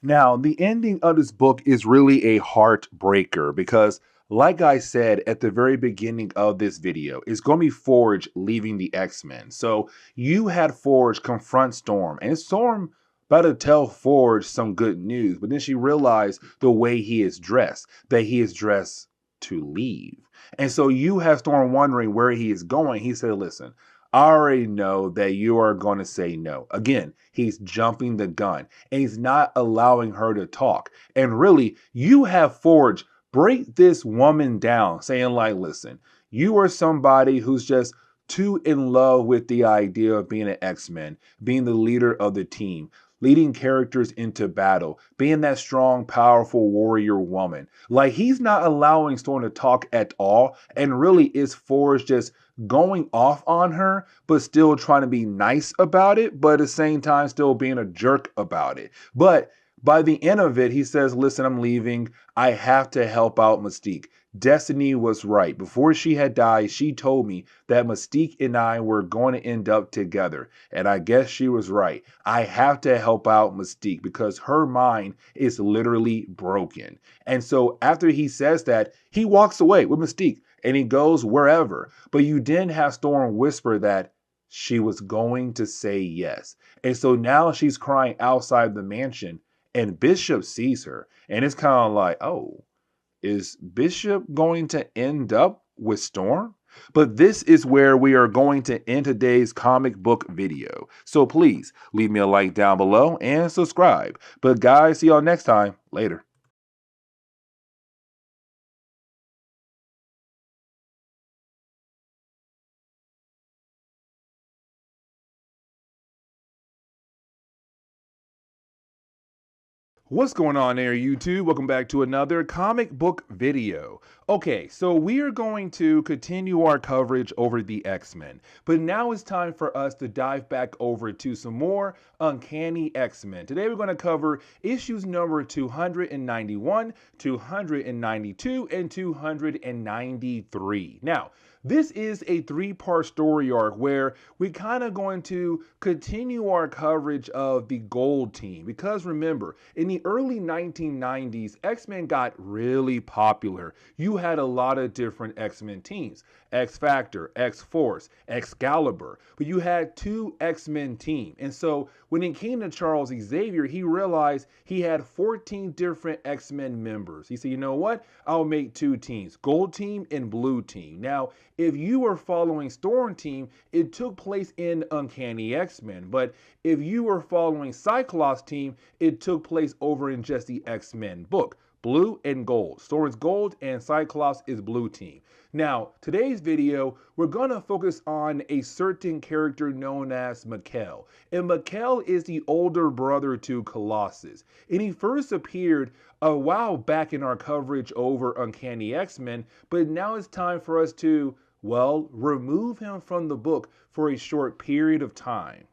Now, the ending of this book is really a heartbreaker because, like I said at the very beginning of this video, it's going to be Forge leaving the X-Men. So you had Forge confront Storm, and Storm about to tell Forge some good news, but then she realized the way he is dressed, that he is dressed to leave. And so you have Storm wondering where he is going. He said, listen, I already know that you are going to say no. Again, he's jumping the gun and he's not allowing her to talk. And really, you have Forge break this woman down, saying like, listen, you are somebody who's just too in love with the idea of being an X-Men, being the leader of the team, leading characters into battle, being that strong, powerful warrior woman. Like, he's not allowing Storm to talk at all. And really, is Forge just going off on her, but still trying to be nice about it, but at the same time still being a jerk about it. But by the end of it, he says, listen, I'm leaving. I have to help out Mystique. Destiny was right. Before she had died, she told me that Mystique and I were going to end up together. And I guess she was right. I have to help out Mystique because her mind is literally broken. And so after he says that, he walks away with Mystique and he goes wherever. But you didn't have Storm whisper that she was going to say yes. And so now she's crying outside the mansion and Bishop sees her. And it's kind of like, oh, is Bishop going to end up with Storm? But this is where we are going to end today's comic book video. So please leave me a like down below and subscribe. But guys, see y'all next time. Later. What's going on there, YouTube? Welcome back to another comic book video. Okay, so we are going to continue our coverage over the X-Men, but now it's time for us to dive back over to some more Uncanny X-Men. Today we're going to cover issues number 291, 292, and 293. Now, this is a three-part story arc where we kind of going to continue our coverage of the Gold Team. Because remember, in the early 1990s, X-Men got really popular. You had a lot of different X-Men teams. X-Factor, X-Force, Excalibur. But you had two X-Men teams. And so when it came to Charles Xavier, he realized he had 14 different X-Men members. He said, you know what? I'll make two teams, Gold Team and Blue Team. Now, if you were following Storm Team, it took place in Uncanny X-Men. But if you were following Cyclops Team, it took place over in just the X-Men book. Blue and gold. Storm is gold and Cyclops is blue team. Now, today's video, we're going to focus on a certain character known as Mikkel. And Mikkel is the older brother to Colossus. And he first appeared a while back in our coverage over Uncanny X-Men, but now it's time for us to, well, remove him from the book for a short period of time.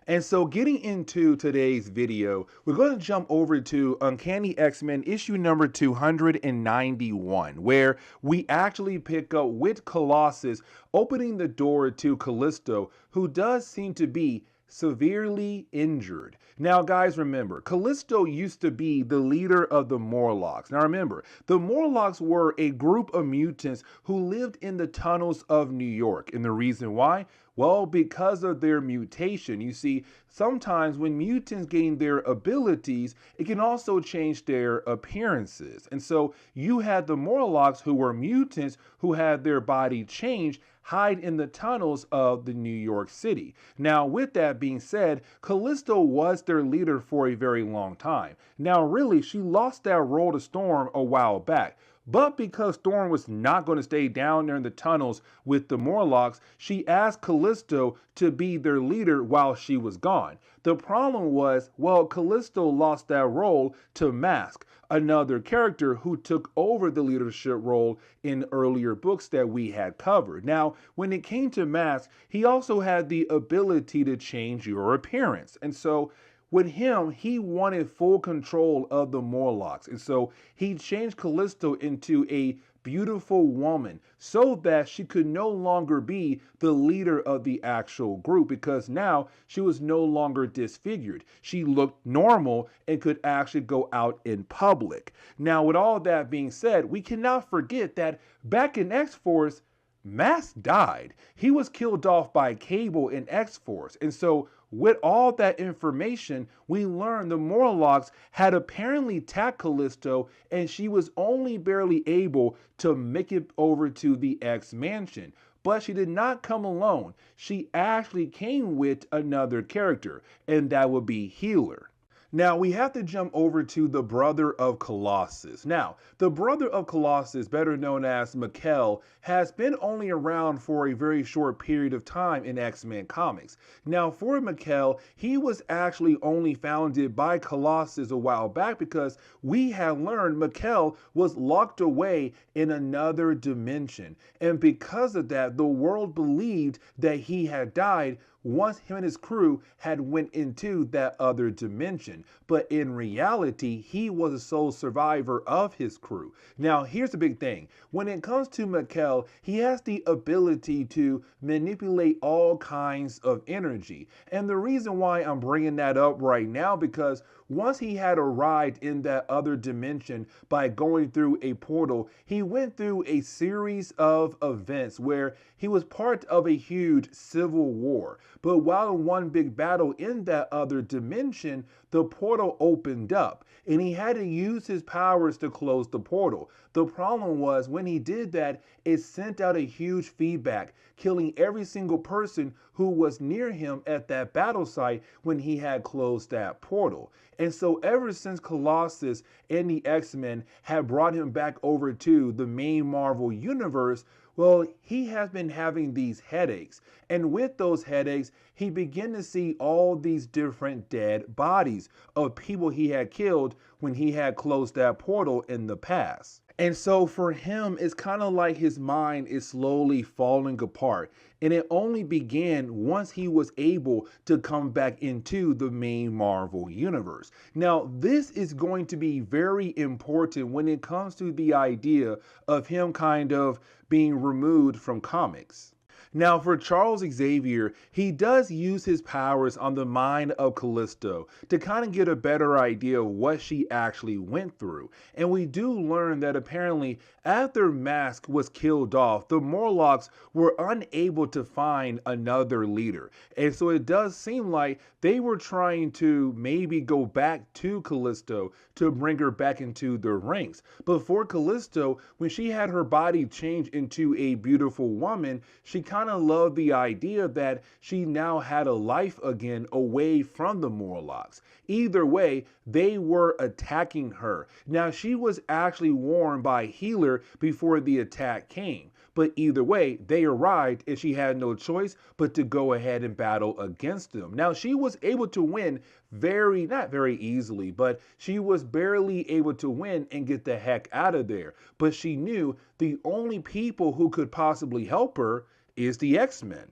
And so getting into today's video, we're going to jump over to Uncanny X-Men issue number 291, where we actually pick up with Colossus opening the door to Callisto, who does seem to be severely injured. Now, guys, remember, Callisto used to be the leader of the Morlocks. Now, remember, the Morlocks were a group of mutants who lived in the tunnels of New York. And the reason why? Well, because of their mutation. You see, sometimes when mutants gain their abilities, it can also change their appearances. And so you had the Morlocks who were mutants who had their body changed. hide in the tunnels of the New York City. Now, with that being said, Callisto was their leader for a very long time. Now, really, she lost that role to Storm a while back. But because Storm was not going to stay down there in the tunnels with the Morlocks, she asked Callisto to be their leader while she was gone. The problem was, well, Callisto lost that role to Mask, another character who took over the leadership role in earlier books that we had covered. Now, when it came to Mask, he also had the ability to change your appearance. And so with him, he wanted full control of the Morlocks. And so he changed Callisto into a beautiful woman so that she could no longer be the leader of the actual group, because now she was no longer disfigured. She looked normal and could actually go out in public. Now, with all that being said, we cannot forget that back in X-Force, Mask died. He was killed off by Cable in X-Force. And so with all that information, we learned the Morlocks had apparently attacked Callisto, and she was only barely able to make it over to the X-Mansion. But she did not come alone. She actually came with another character, and that would be Healer. Now, we have to jump over to the brother of Colossus. Now, the brother of Colossus, better known as Mikkel, has been only around for a very short period of time in X-Men comics. Now, for Mikkel, he was actually only founded by Colossus a while back because we have learned Mikkel was locked away in another dimension. And because of that, the world believed that he had died once him and his crew had went into that other dimension. But in reality, he was the sole survivor of his crew. Now, here's the big thing. When it comes to Mikkel, he has the ability to manipulate all kinds of energy. And the reason why I'm bringing that up right now, because once he had arrived in that other dimension by going through a portal, he went through a series of events where he was part of a huge civil war. But while in one big battle in that other dimension, the portal opened up and he had to use his powers to close the portal. The problem was when he did that, it sent out a huge feedback, killing every single person who was near him at that battle site when he had closed that portal. And so ever since Colossus and the X-Men had brought him back over to the main Marvel universe, well, he has been having these headaches. And with those headaches, he began to see all these different dead bodies of people he had killed when he had closed that portal in the past. And so for him, it's kind of like his mind is slowly falling apart. And it only began once he was able to come back into the main Marvel universe. Now, this is going to be very important when it comes to the idea of him kind of being removed from comics. Now, for Charles Xavier, he does use his powers on the mind of Callisto to kind of get a better idea of what she actually went through. And we do learn that apparently after Mask was killed off, the Morlocks were unable to find another leader. And so it does seem like they were trying to maybe go back to Callisto to bring her back into their ranks. But for Callisto, when she had her body changed into a beautiful woman, she kind of loved the idea that she now had a life again away from the Morlocks. Either way, they were attacking her. Now, she was actually warned by Healer before the attack came. But either way, they arrived and she had no choice but to go ahead and battle against them. Now, she was able to win not very easily, but she was barely able to win and get the heck out of there. But she knew the only people who could possibly help her is the X-Men.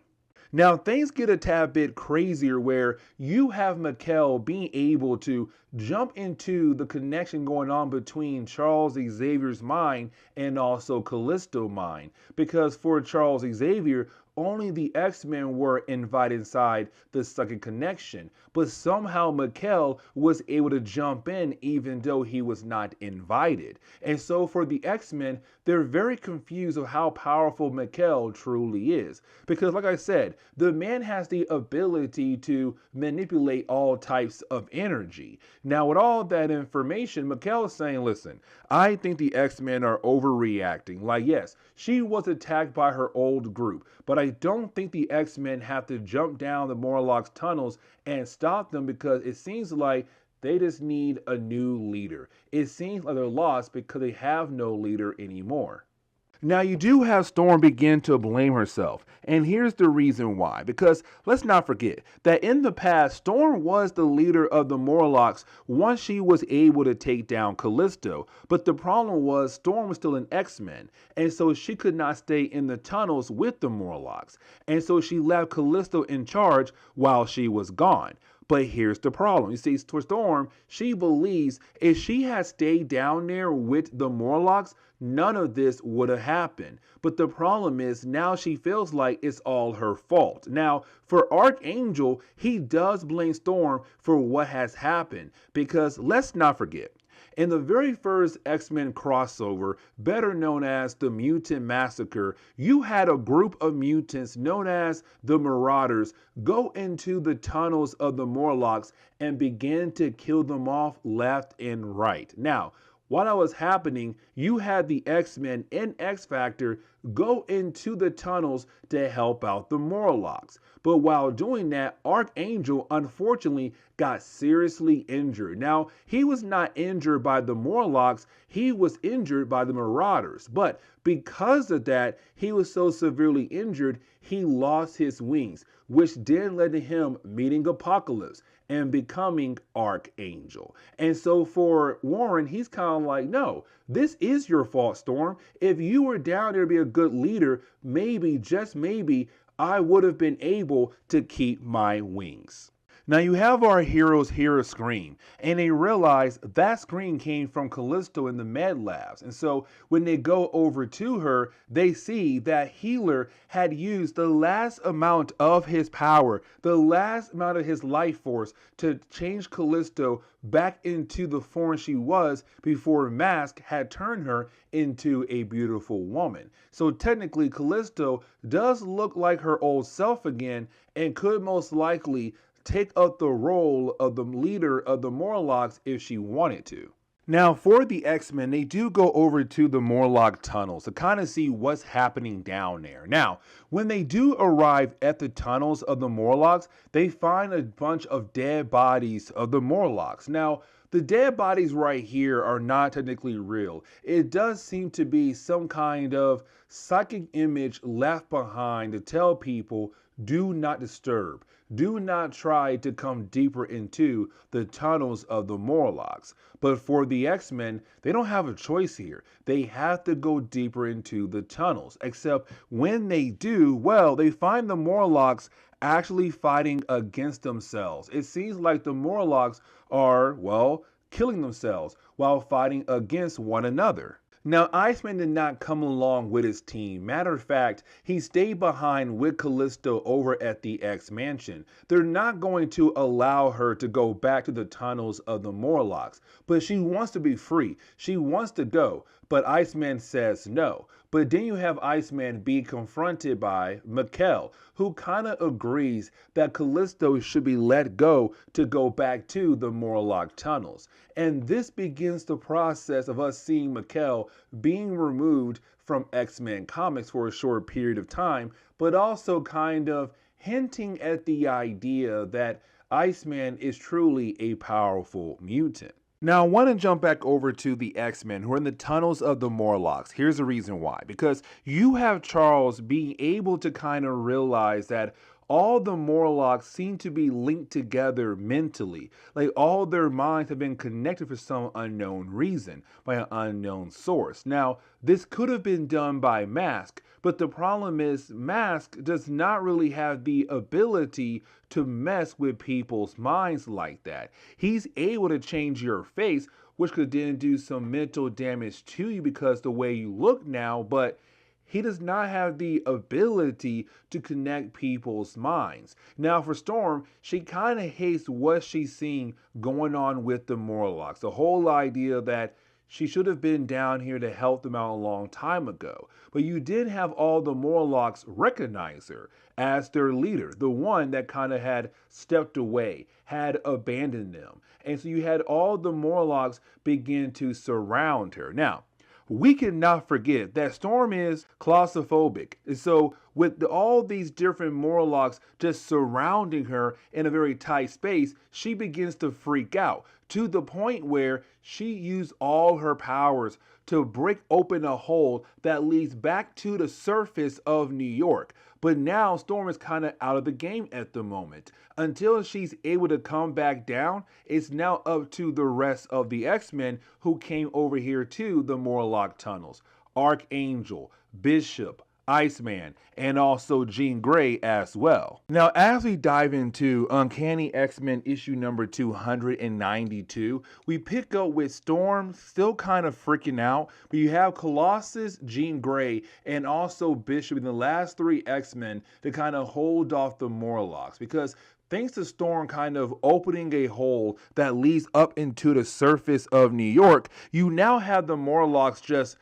Now, things get a tad bit crazier where you have Mikkel being able to jump into the connection going on between Charles Xavier's mind and also Callisto's mind. Because for Charles Xavier, only the X-Men were invited inside the second connection, but somehow Mikhail was able to jump in even though he was not invited. And so for the X-Men, they're very confused of how powerful Mikhail truly is. Because like I said, the man has the ability to manipulate all types of energy. Now with all that information, Mikhail is saying, listen, I think the X-Men are overreacting. Like yes, she was attacked by her old group, but I don't think the X-Men have to jump down the Morlocks tunnels and stop them because it seems like they just need a new leader. It seems like they're lost because they have no leader anymore. Now you do have Storm begin to blame herself, and here's the reason why. Because let's not forget that in the past, Storm was the leader of the Morlocks once she was able to take down Callisto. But the problem was Storm was still an X-Men, and so she could not stay in the tunnels with the Morlocks. And so she left Callisto in charge while she was gone. But here's the problem. You see, Storm, she believes if she had stayed down there with the Morlocks, none of this would have happened. But the problem is now she feels like it's all her fault. Now, for Archangel, he does blame Storm for what has happened. Because let's not forget, in the very first X-Men crossover, better known as the Mutant Massacre, you had a group of mutants known as the Marauders go into the tunnels of the Morlocks and begin to kill them off left and right. Now, while that was happening, you had the X-Men and X-Factor go into the tunnels to help out the Morlocks. But while doing that, Archangel unfortunately got seriously injured. Now, he was not injured by the Morlocks, he was injured by the Marauders. But because of that, he was so severely injured, he lost his wings, which then led to him meeting Apocalypse and becoming Archangel. And so for Warren, he's kind of like, no, this is your fault, Storm. If you were down there to be a good leader, maybe, just maybe, I would have been able to keep my wings. Now you have our heroes hear a scream, and they realize that scream came from Callisto in the med labs. And so when they go over to her, they see that Healer had used the last amount of his power, the last amount of his life force to change Callisto back into the form she was before Mask had turned her into a beautiful woman. So technically Callisto does look like her old self again and could most likely take up the role of the leader of the Morlocks if she wanted to. Now, for the X-Men, they do go over to the Morlock tunnels to kind of see what's happening down there. Now, when they do arrive at the tunnels of the Morlocks, they find a bunch of dead bodies of the Morlocks. Now, the dead bodies right here are not technically real. It does seem to be some kind of psychic image left behind to tell people, do not disturb. Do not try to come deeper into the tunnels of the Morlocks. But for the X-Men, they don't have a choice here. They have to go deeper into the tunnels. Except when they do, well, they find the Morlocks actually fighting against themselves. It seems like the Morlocks are, well, killing themselves while fighting against one another. Now, Iceman did not come along with his team. Matter of fact, he stayed behind with Callisto over at the X-Mansion. They're not going to allow her to go back to the tunnels of the Morlocks, but she wants to be free. She wants to go, but Iceman says no. But then you have Iceman be confronted by Mikhail, who kind of agrees that Callisto should be let go to go back to the Morlock tunnels. And this begins the process of us seeing Mikhail being removed from X-Men comics for a short period of time, but also kind of hinting at the idea that Iceman is truly a powerful mutant. Now, I want to jump back over to the X-Men who are in the tunnels of the Morlocks. Here's the reason why. Because you have Charles being able to kind of realize that all the Morlocks seem to be linked together mentally. Like all their minds have been connected for some unknown reason by an unknown source. Now, this could have been done by Mask, but the problem is Mask does not really have the ability to mess with people's minds like that. He's able to change your face, which could then do some mental damage to you because the way you look now, but he does not have the ability to connect people's minds. Now, for Storm, she kind of hates what she's seeing going on with the Morlocks. The whole idea that she should have been down here to help them out a long time ago. But you did have all the Morlocks recognize her as their leader, the one that kind of had stepped away, had abandoned them. And so you had all the Morlocks begin to surround her. Now, we cannot forget that Storm is claustrophobic. And so with all these different Morlocks just surrounding her in a very tight space, she begins to freak out to the point where she used all her powers to break open a hole that leads back to the surface of New York. But now Storm is kind of out of the game at the moment. Until she's able to come back down, it's now up to the rest of the X-Men who came over here to the Morlock tunnels. Archangel, Bishop, Iceman, and also Jean Grey as well. Now, as we dive into Uncanny X-Men issue number 292, we pick up with Storm still kind of freaking out, but you have Colossus, Jean Grey, and also Bishop in the last three X-Men to kind of hold off the Morlocks, because thanks to Storm kind of opening a hole that leads up into the surface of New York, you now have the Morlocks just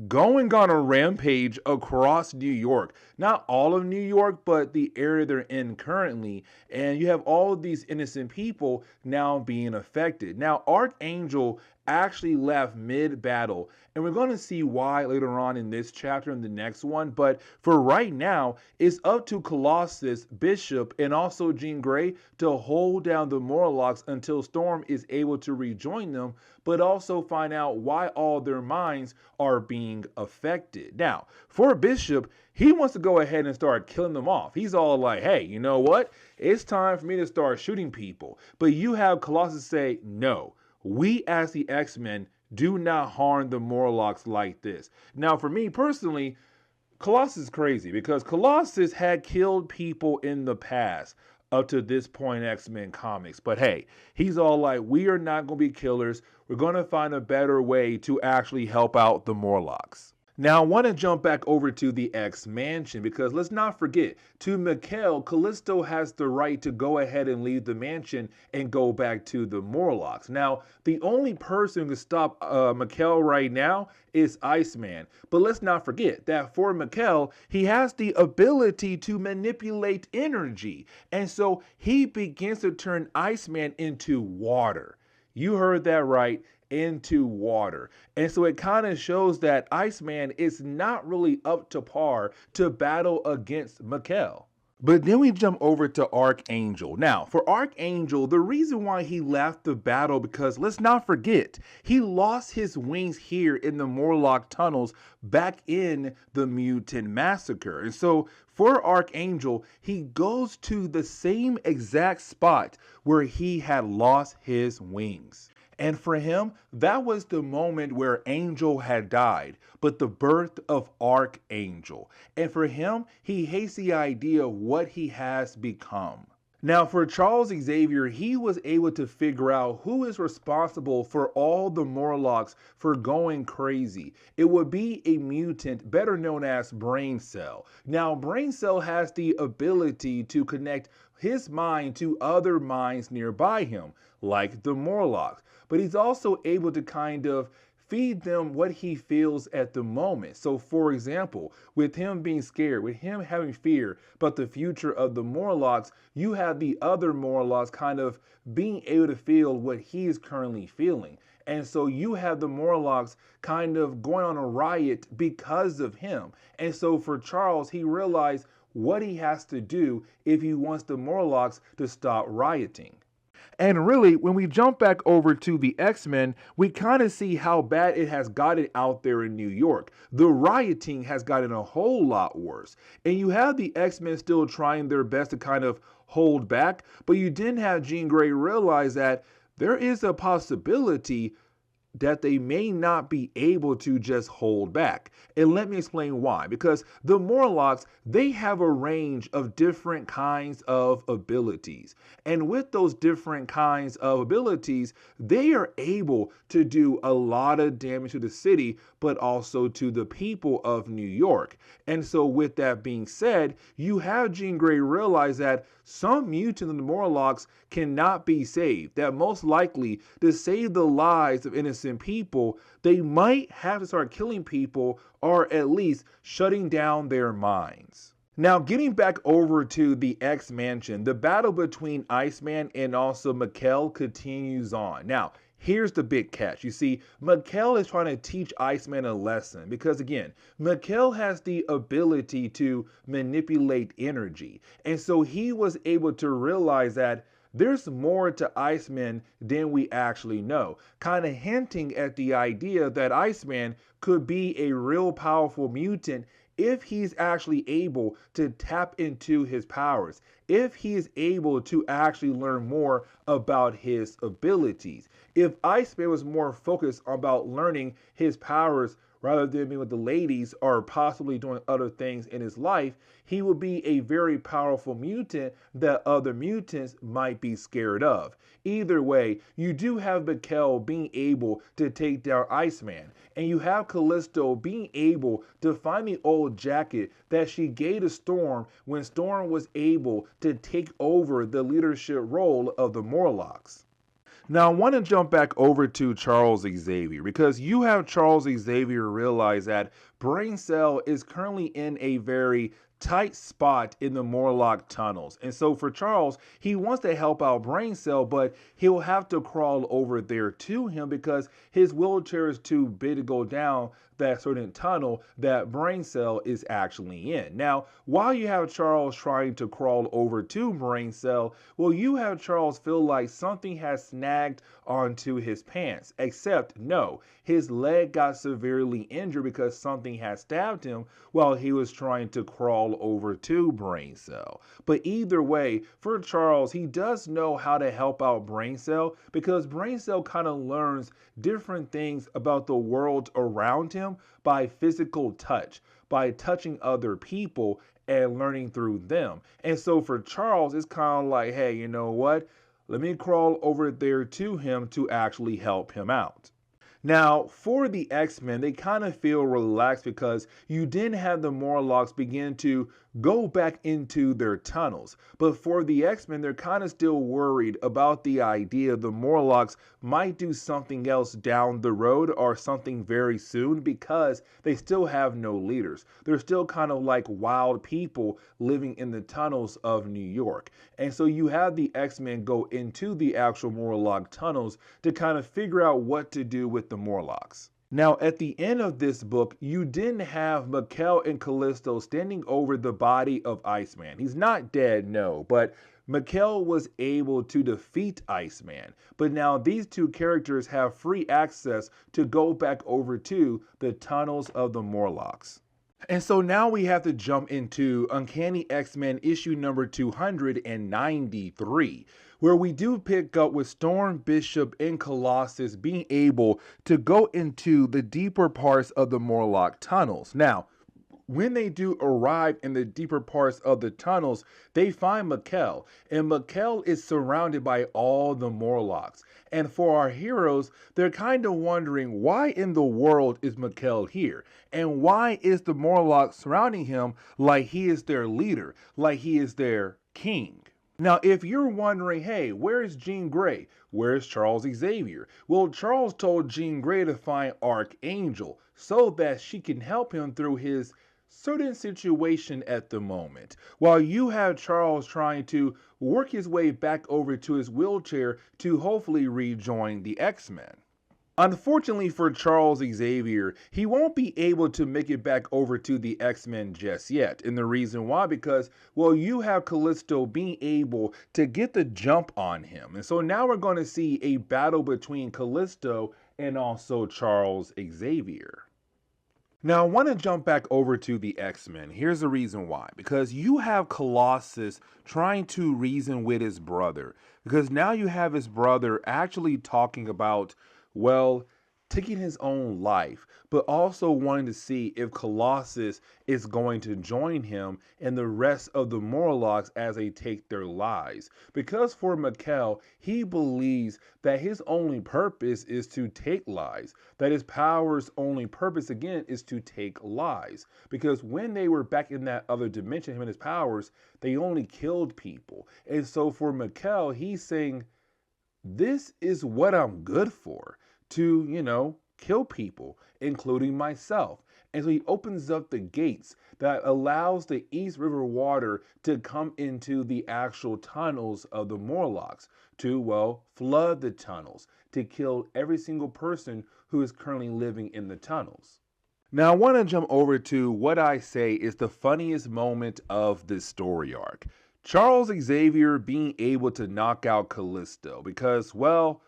going on a rampage across New York. Not all of New York, but the area they're in currently. And you have all of these innocent people now being affected. Now, Archangel actually left mid-battle, and we're going to see why later on in this chapter and the next one. But for right now, it's up to Colossus, Bishop, and also Jean Grey to hold down the Morlocks until Storm is able to rejoin them, but also find out why all their minds are being affected. Now, for Bishop, he wants to go ahead and start killing them off. He's all like, hey, you know what? It's time for me to start shooting people. But you have Colossus say, no, we as the X-Men do not harm the Morlocks like this. Now, for me personally, Colossus is crazy because Colossus had killed people in the past up to this point in X-Men comics. But hey, he's all like, we are not going to be killers. We're going to find a better way to actually help out the Morlocks. Now, I want to jump back over to the X-Mansion because let's not forget, to Mikhail, Callisto has the right to go ahead and leave the mansion and go back to the Morlocks. Now, the only person who can stop Mikhail right now is Iceman. But let's not forget that for Mikhail, he has the ability to manipulate energy. And so he begins to turn Iceman into water. You heard that right. Into water. And so it kind of shows that Iceman is not really up to par to battle against Mikhail. But then we jump over to Archangel. Now, for Archangel, the reason why he left the battle, because let's not forget, he lost his wings here in the Morlock tunnels back in the Mutant Massacre. And so for Archangel, he goes to the same exact spot where he had lost his wings. And for him, that was the moment where Angel had died, but the birth of Archangel. And for him, he hates the idea of what he has become. Now, for Charles Xavier, he was able to figure out who is responsible for all the Morlocks for going crazy. It would be a mutant better known as Brain Cell. Now, Brain Cell has the ability to connect his mind to other minds nearby him, like the Morlocks. But he's also able to kind of feed them what he feels at the moment. So for example, with him being scared, with him having fear about the future of the Morlocks, you have the other Morlocks kind of being able to feel what he is currently feeling. And so you have the Morlocks kind of going on a riot because of him. And so for Charles, he realized what he has to do if he wants the Morlocks to stop rioting. And really, when we jump back over to the X-Men, we kind of see how bad it has gotten out there in New York. The rioting has gotten a whole lot worse. And you have the X-Men still trying their best to kind of hold back, but you didn't have Jean Grey realize that there is a possibility that they may not be able to just hold back. And let me explain why. Because the Morlocks, they have a range of different kinds of abilities. And with those different kinds of abilities, they are able to do a lot of damage to the city, but also to the people of New York. And so with that being said, you have Jean Grey realize that some mutants in the Morlocks cannot be saved, that most likely to save the lives of innocent people, they might have to start killing people or at least shutting down their minds. Now, getting back over to the X Mansion, the battle between Iceman and also Mikhail continues on. Now, here's the big catch. You see, Mikhail is trying to teach Iceman a lesson because, again, Mikhail has the ability to manipulate energy. And so he was able to realize that there's more to Iceman than we actually know, kind of hinting at the idea that Iceman could be a real powerful mutant if he's actually able to tap into his powers, if he is able to actually learn more about his abilities. If Iceman was more focused about learning his powers rather than being with the ladies or possibly doing other things in his life, he would be a very powerful mutant that other mutants might be scared of. Either way, you do have Mikhail being able to take down Iceman, and you have Callisto being able to find the old jacket that she gave to Storm when Storm was able to take over the leadership role of the Morlocks. Now, I want to jump back over to Charles Xavier because you have Charles Xavier realize that Brain Cell is currently in a very tight spot in the Morlock tunnels. And so for Charles, he wants to help out Brain Cell, but he'll have to crawl over there to him because his wheelchair is too big to go down that certain tunnel that Brain Cell is actually in. Now, while you have Charles trying to crawl over to Brain Cell, well, you have Charles feel like something has snagged onto his pants, except no, his leg got severely injured because something had stabbed him while he was trying to crawl over to Brain Cell. But either way, for Charles, he does know how to help out Brain Cell because Brain Cell kind of learns different things about the world around him by physical touch, by touching other people and learning through them. And so for Charles, it's kind of like, hey, you know what? Let me crawl over there to him to actually help him out. Now, for the X-Men, they kind of feel relaxed because you didn't have the Morlocks begin to go back into their tunnels. But for the X-Men, they're kind of still worried about the idea the Morlocks might do something else down the road or something very soon because they still have no leaders. They're still kind of like wild people living in the tunnels of New York. And so you have the X-Men go into the actual Morlock tunnels to kind of figure out what to do with the Morlocks. Now, at the end of this book, you didn't have Mikhail and Callisto standing over the body of Iceman. He's not dead, no, but Mikhail was able to defeat Iceman. But now these two characters have free access to go back over to the tunnels of the Morlocks. And so now we have to jump into Uncanny X-Men issue number 293, where we do pick up with Storm, Bishop, and Colossus being able to go into the deeper parts of the Morlock tunnels. Now, when they do arrive in the deeper parts of the tunnels, they find Mikhail, and Mikhail is surrounded by all the Morlocks. And for our heroes, they're kind of wondering why in the world is Mikhail here? And why is the Morlock surrounding him like he is their leader, like he is their king? Now, if you're wondering, hey, where's Jean Grey? Where's Charles Xavier? Well, Charles told Jean Grey to find Archangel so that she can help him through his certain situation at the moment, while you have Charles trying to work his way back over to his wheelchair to hopefully rejoin the X-Men. Unfortunately for Charles Xavier, he won't be able to make it back over to the X-Men just yet. And the reason why, because, well, you have Callisto being able to get the jump on him. And so now we're going to see a battle between Callisto and also Charles Xavier. Now, I want to jump back over to the X-Men. Here's the reason why. Because you have Colossus trying to reason with his brother. Because now you have his brother actually talking about, well, taking his own life, but also wanting to see if Colossus is going to join him and the rest of the Morlocks as they take their lives. Because for Mikkel, he believes that his only purpose is to take lives, that his power's only purpose, again, is to take lives. Because when they were back in that other dimension, him and his powers, they only killed people. And so for Mikkel, he's saying, this is what I'm good for, to, kill people, including myself. And so he opens up the gates that allows the East River water to come into the actual tunnels of the Morlocks to, well, flood the tunnels, to kill every single person who is currently living in the tunnels. Now, I want to jump over to what I say is the funniest moment of this story arc. Charles Xavier being able to knock out Callisto because, well,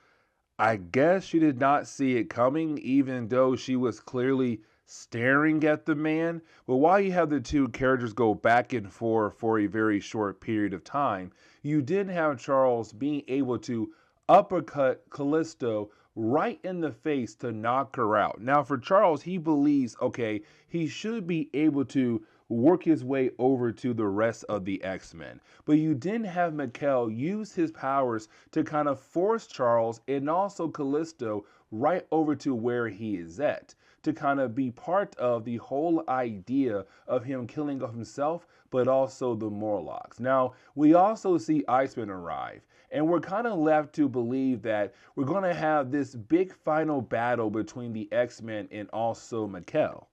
I guess she did not see it coming, even though she was clearly staring at the man. But while you have the two characters go back and forth for a very short period of time, you did have Charles being able to uppercut Callisto right in the face to knock her out. Now, for Charles, he believes, okay, he should be able to work his way over to the rest of the X-Men. But you didn't have Mikkel use his powers to kind of force Charles and also Callisto right over to where he is at, to kind of be part of the whole idea of him killing of himself, but also the Morlocks. Now, we also see Iceman arrive, and we're kind of left to believe that we're going to have this big final battle between the X-Men and also Mikkel.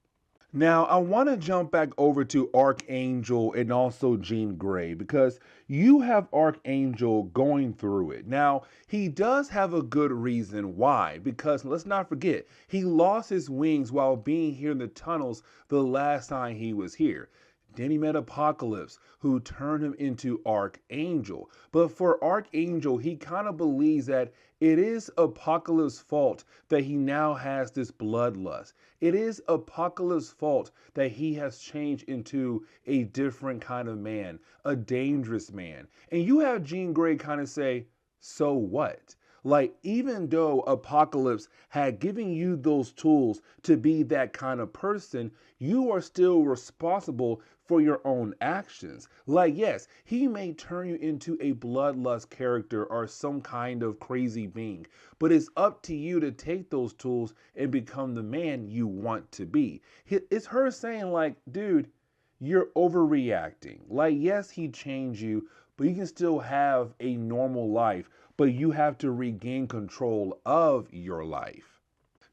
Now, I want to jump back over to Archangel and also Jean Grey because you have Archangel going through it. Now, he does have a good reason why, because let's not forget, he lost his wings while being here in the tunnels the last time he was here. Then he met Apocalypse, who turned him into Archangel. But for Archangel, he kind of believes that it is Apocalypse's fault that he now has this bloodlust. It is Apocalypse's fault that he has changed into a different kind of man, a dangerous man. And you have Jean Grey kind of say, so what? Like, even though Apocalypse had given you those tools to be that kind of person, you are still responsible for your own actions. Like, yes, he may turn you into a bloodlust character or some kind of crazy being, but it's up to you to take those tools and become the man you want to be. It's her saying, like, dude, you're overreacting. Like, yes, he changed you, but you can still have a normal life, but you have to regain control of your life.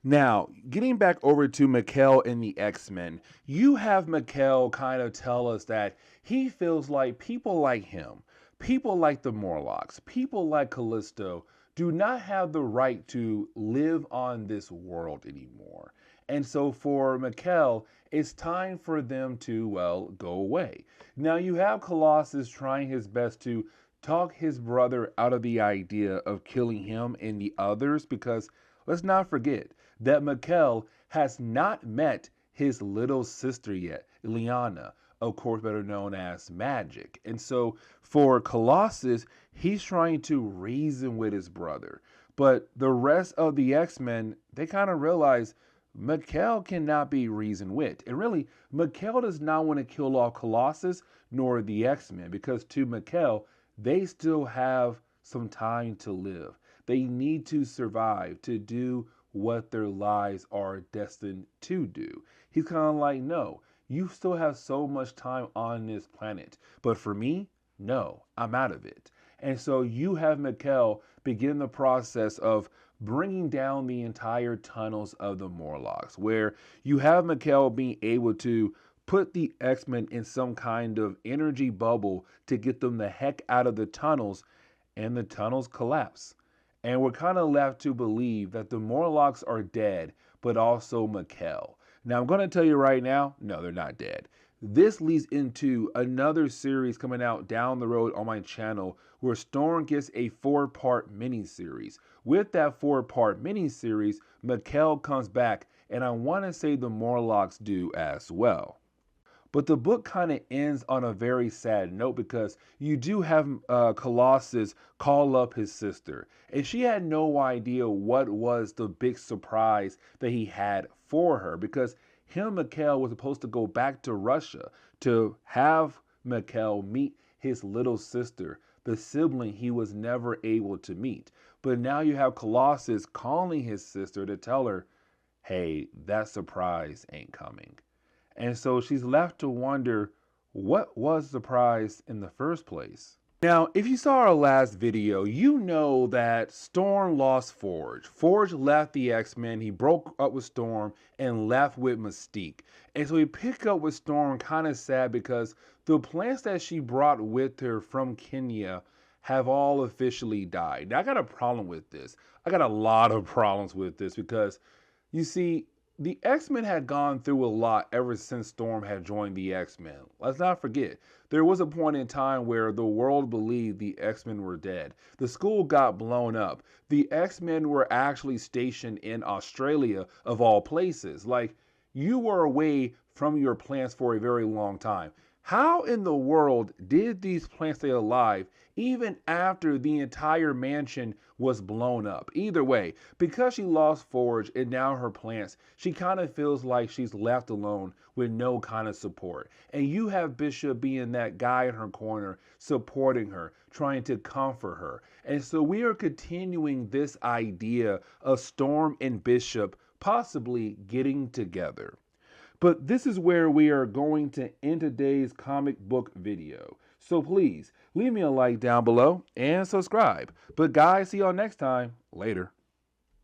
Now, getting back over to Mikkel and the X-Men, you have Mikkel kind of tell us that he feels like people like him, people like the Morlocks, people like Callisto, do not have the right to live on this world anymore. And so for Mikkel, it's time for them to, well, go away. Now you have Colossus trying his best to talk his brother out of the idea of killing him and the others, because let's not forget that Mikkel has not met his little sister yet, Illyana, of course better known as Magic. And so for Colossus, he's trying to reason with his brother. But the rest of the X-Men, they kind of realize Mikkel cannot be reasoned with. And really, Mikkel does not want to kill off Colossus nor the X-Men, because to Mikkel, they still have some time to live. They need to survive to do what their lives are destined to do. He's kind of like, no, you still have so much time on this planet. But for me, no, I'm out of it. And so you have Mikkel begin the process of bringing down the entire tunnels of the Morlocks, where you have Mikkel being able to put the X-Men in some kind of energy bubble to get them the heck out of the tunnels, and the tunnels collapse. And we're kind of left to believe that the Morlocks are dead, but also Mikkel. Now, I'm going to tell you right now, no, they're not dead. This leads into another series coming out down the road on my channel where Storm gets a 4-part miniseries. With that 4-part miniseries, Mikkel comes back, and I want to say the Morlocks do as well. But the book kind of ends on a very sad note because you do have Colossus call up his sister, and she had no idea what was the big surprise that he had for her because him and Mikhail was supposed to go back to Russia to have Mikhail meet his little sister, the sibling he was never able to meet. But now you have Colossus calling his sister to tell her, hey, that surprise ain't coming. And so she's left to wonder, what was the prize in the first place? Now, if you saw our last video, you know that Storm lost Forge. Forge left the X-Men, he broke up with Storm and left with Mystique. And so he picked up with Storm kind of sad because the plants that she brought with her from Kenya have all officially died. Now, I got a problem with this. I got a lot of problems with this because, you see, the X-Men had gone through a lot ever since Storm had joined the X-Men. Let's not forget, there was a point in time where the world believed the X-Men were dead. The school got blown up. The X-Men were actually stationed in Australia, of all places. Like, you were away from your plants for a very long time. How in the world did these plants stay alive even after the entire mansion was blown up? Either way, because she lost Forge and now her plants, she kind of feels like she's left alone with no kind of support. And you have Bishop being that guy in her corner, supporting her, trying to comfort her. And so we are continuing this idea of Storm and Bishop possibly getting together. But this is where we are going to end today's comic book video. So please leave me a like down below and subscribe. But guys, see y'all next time. Later.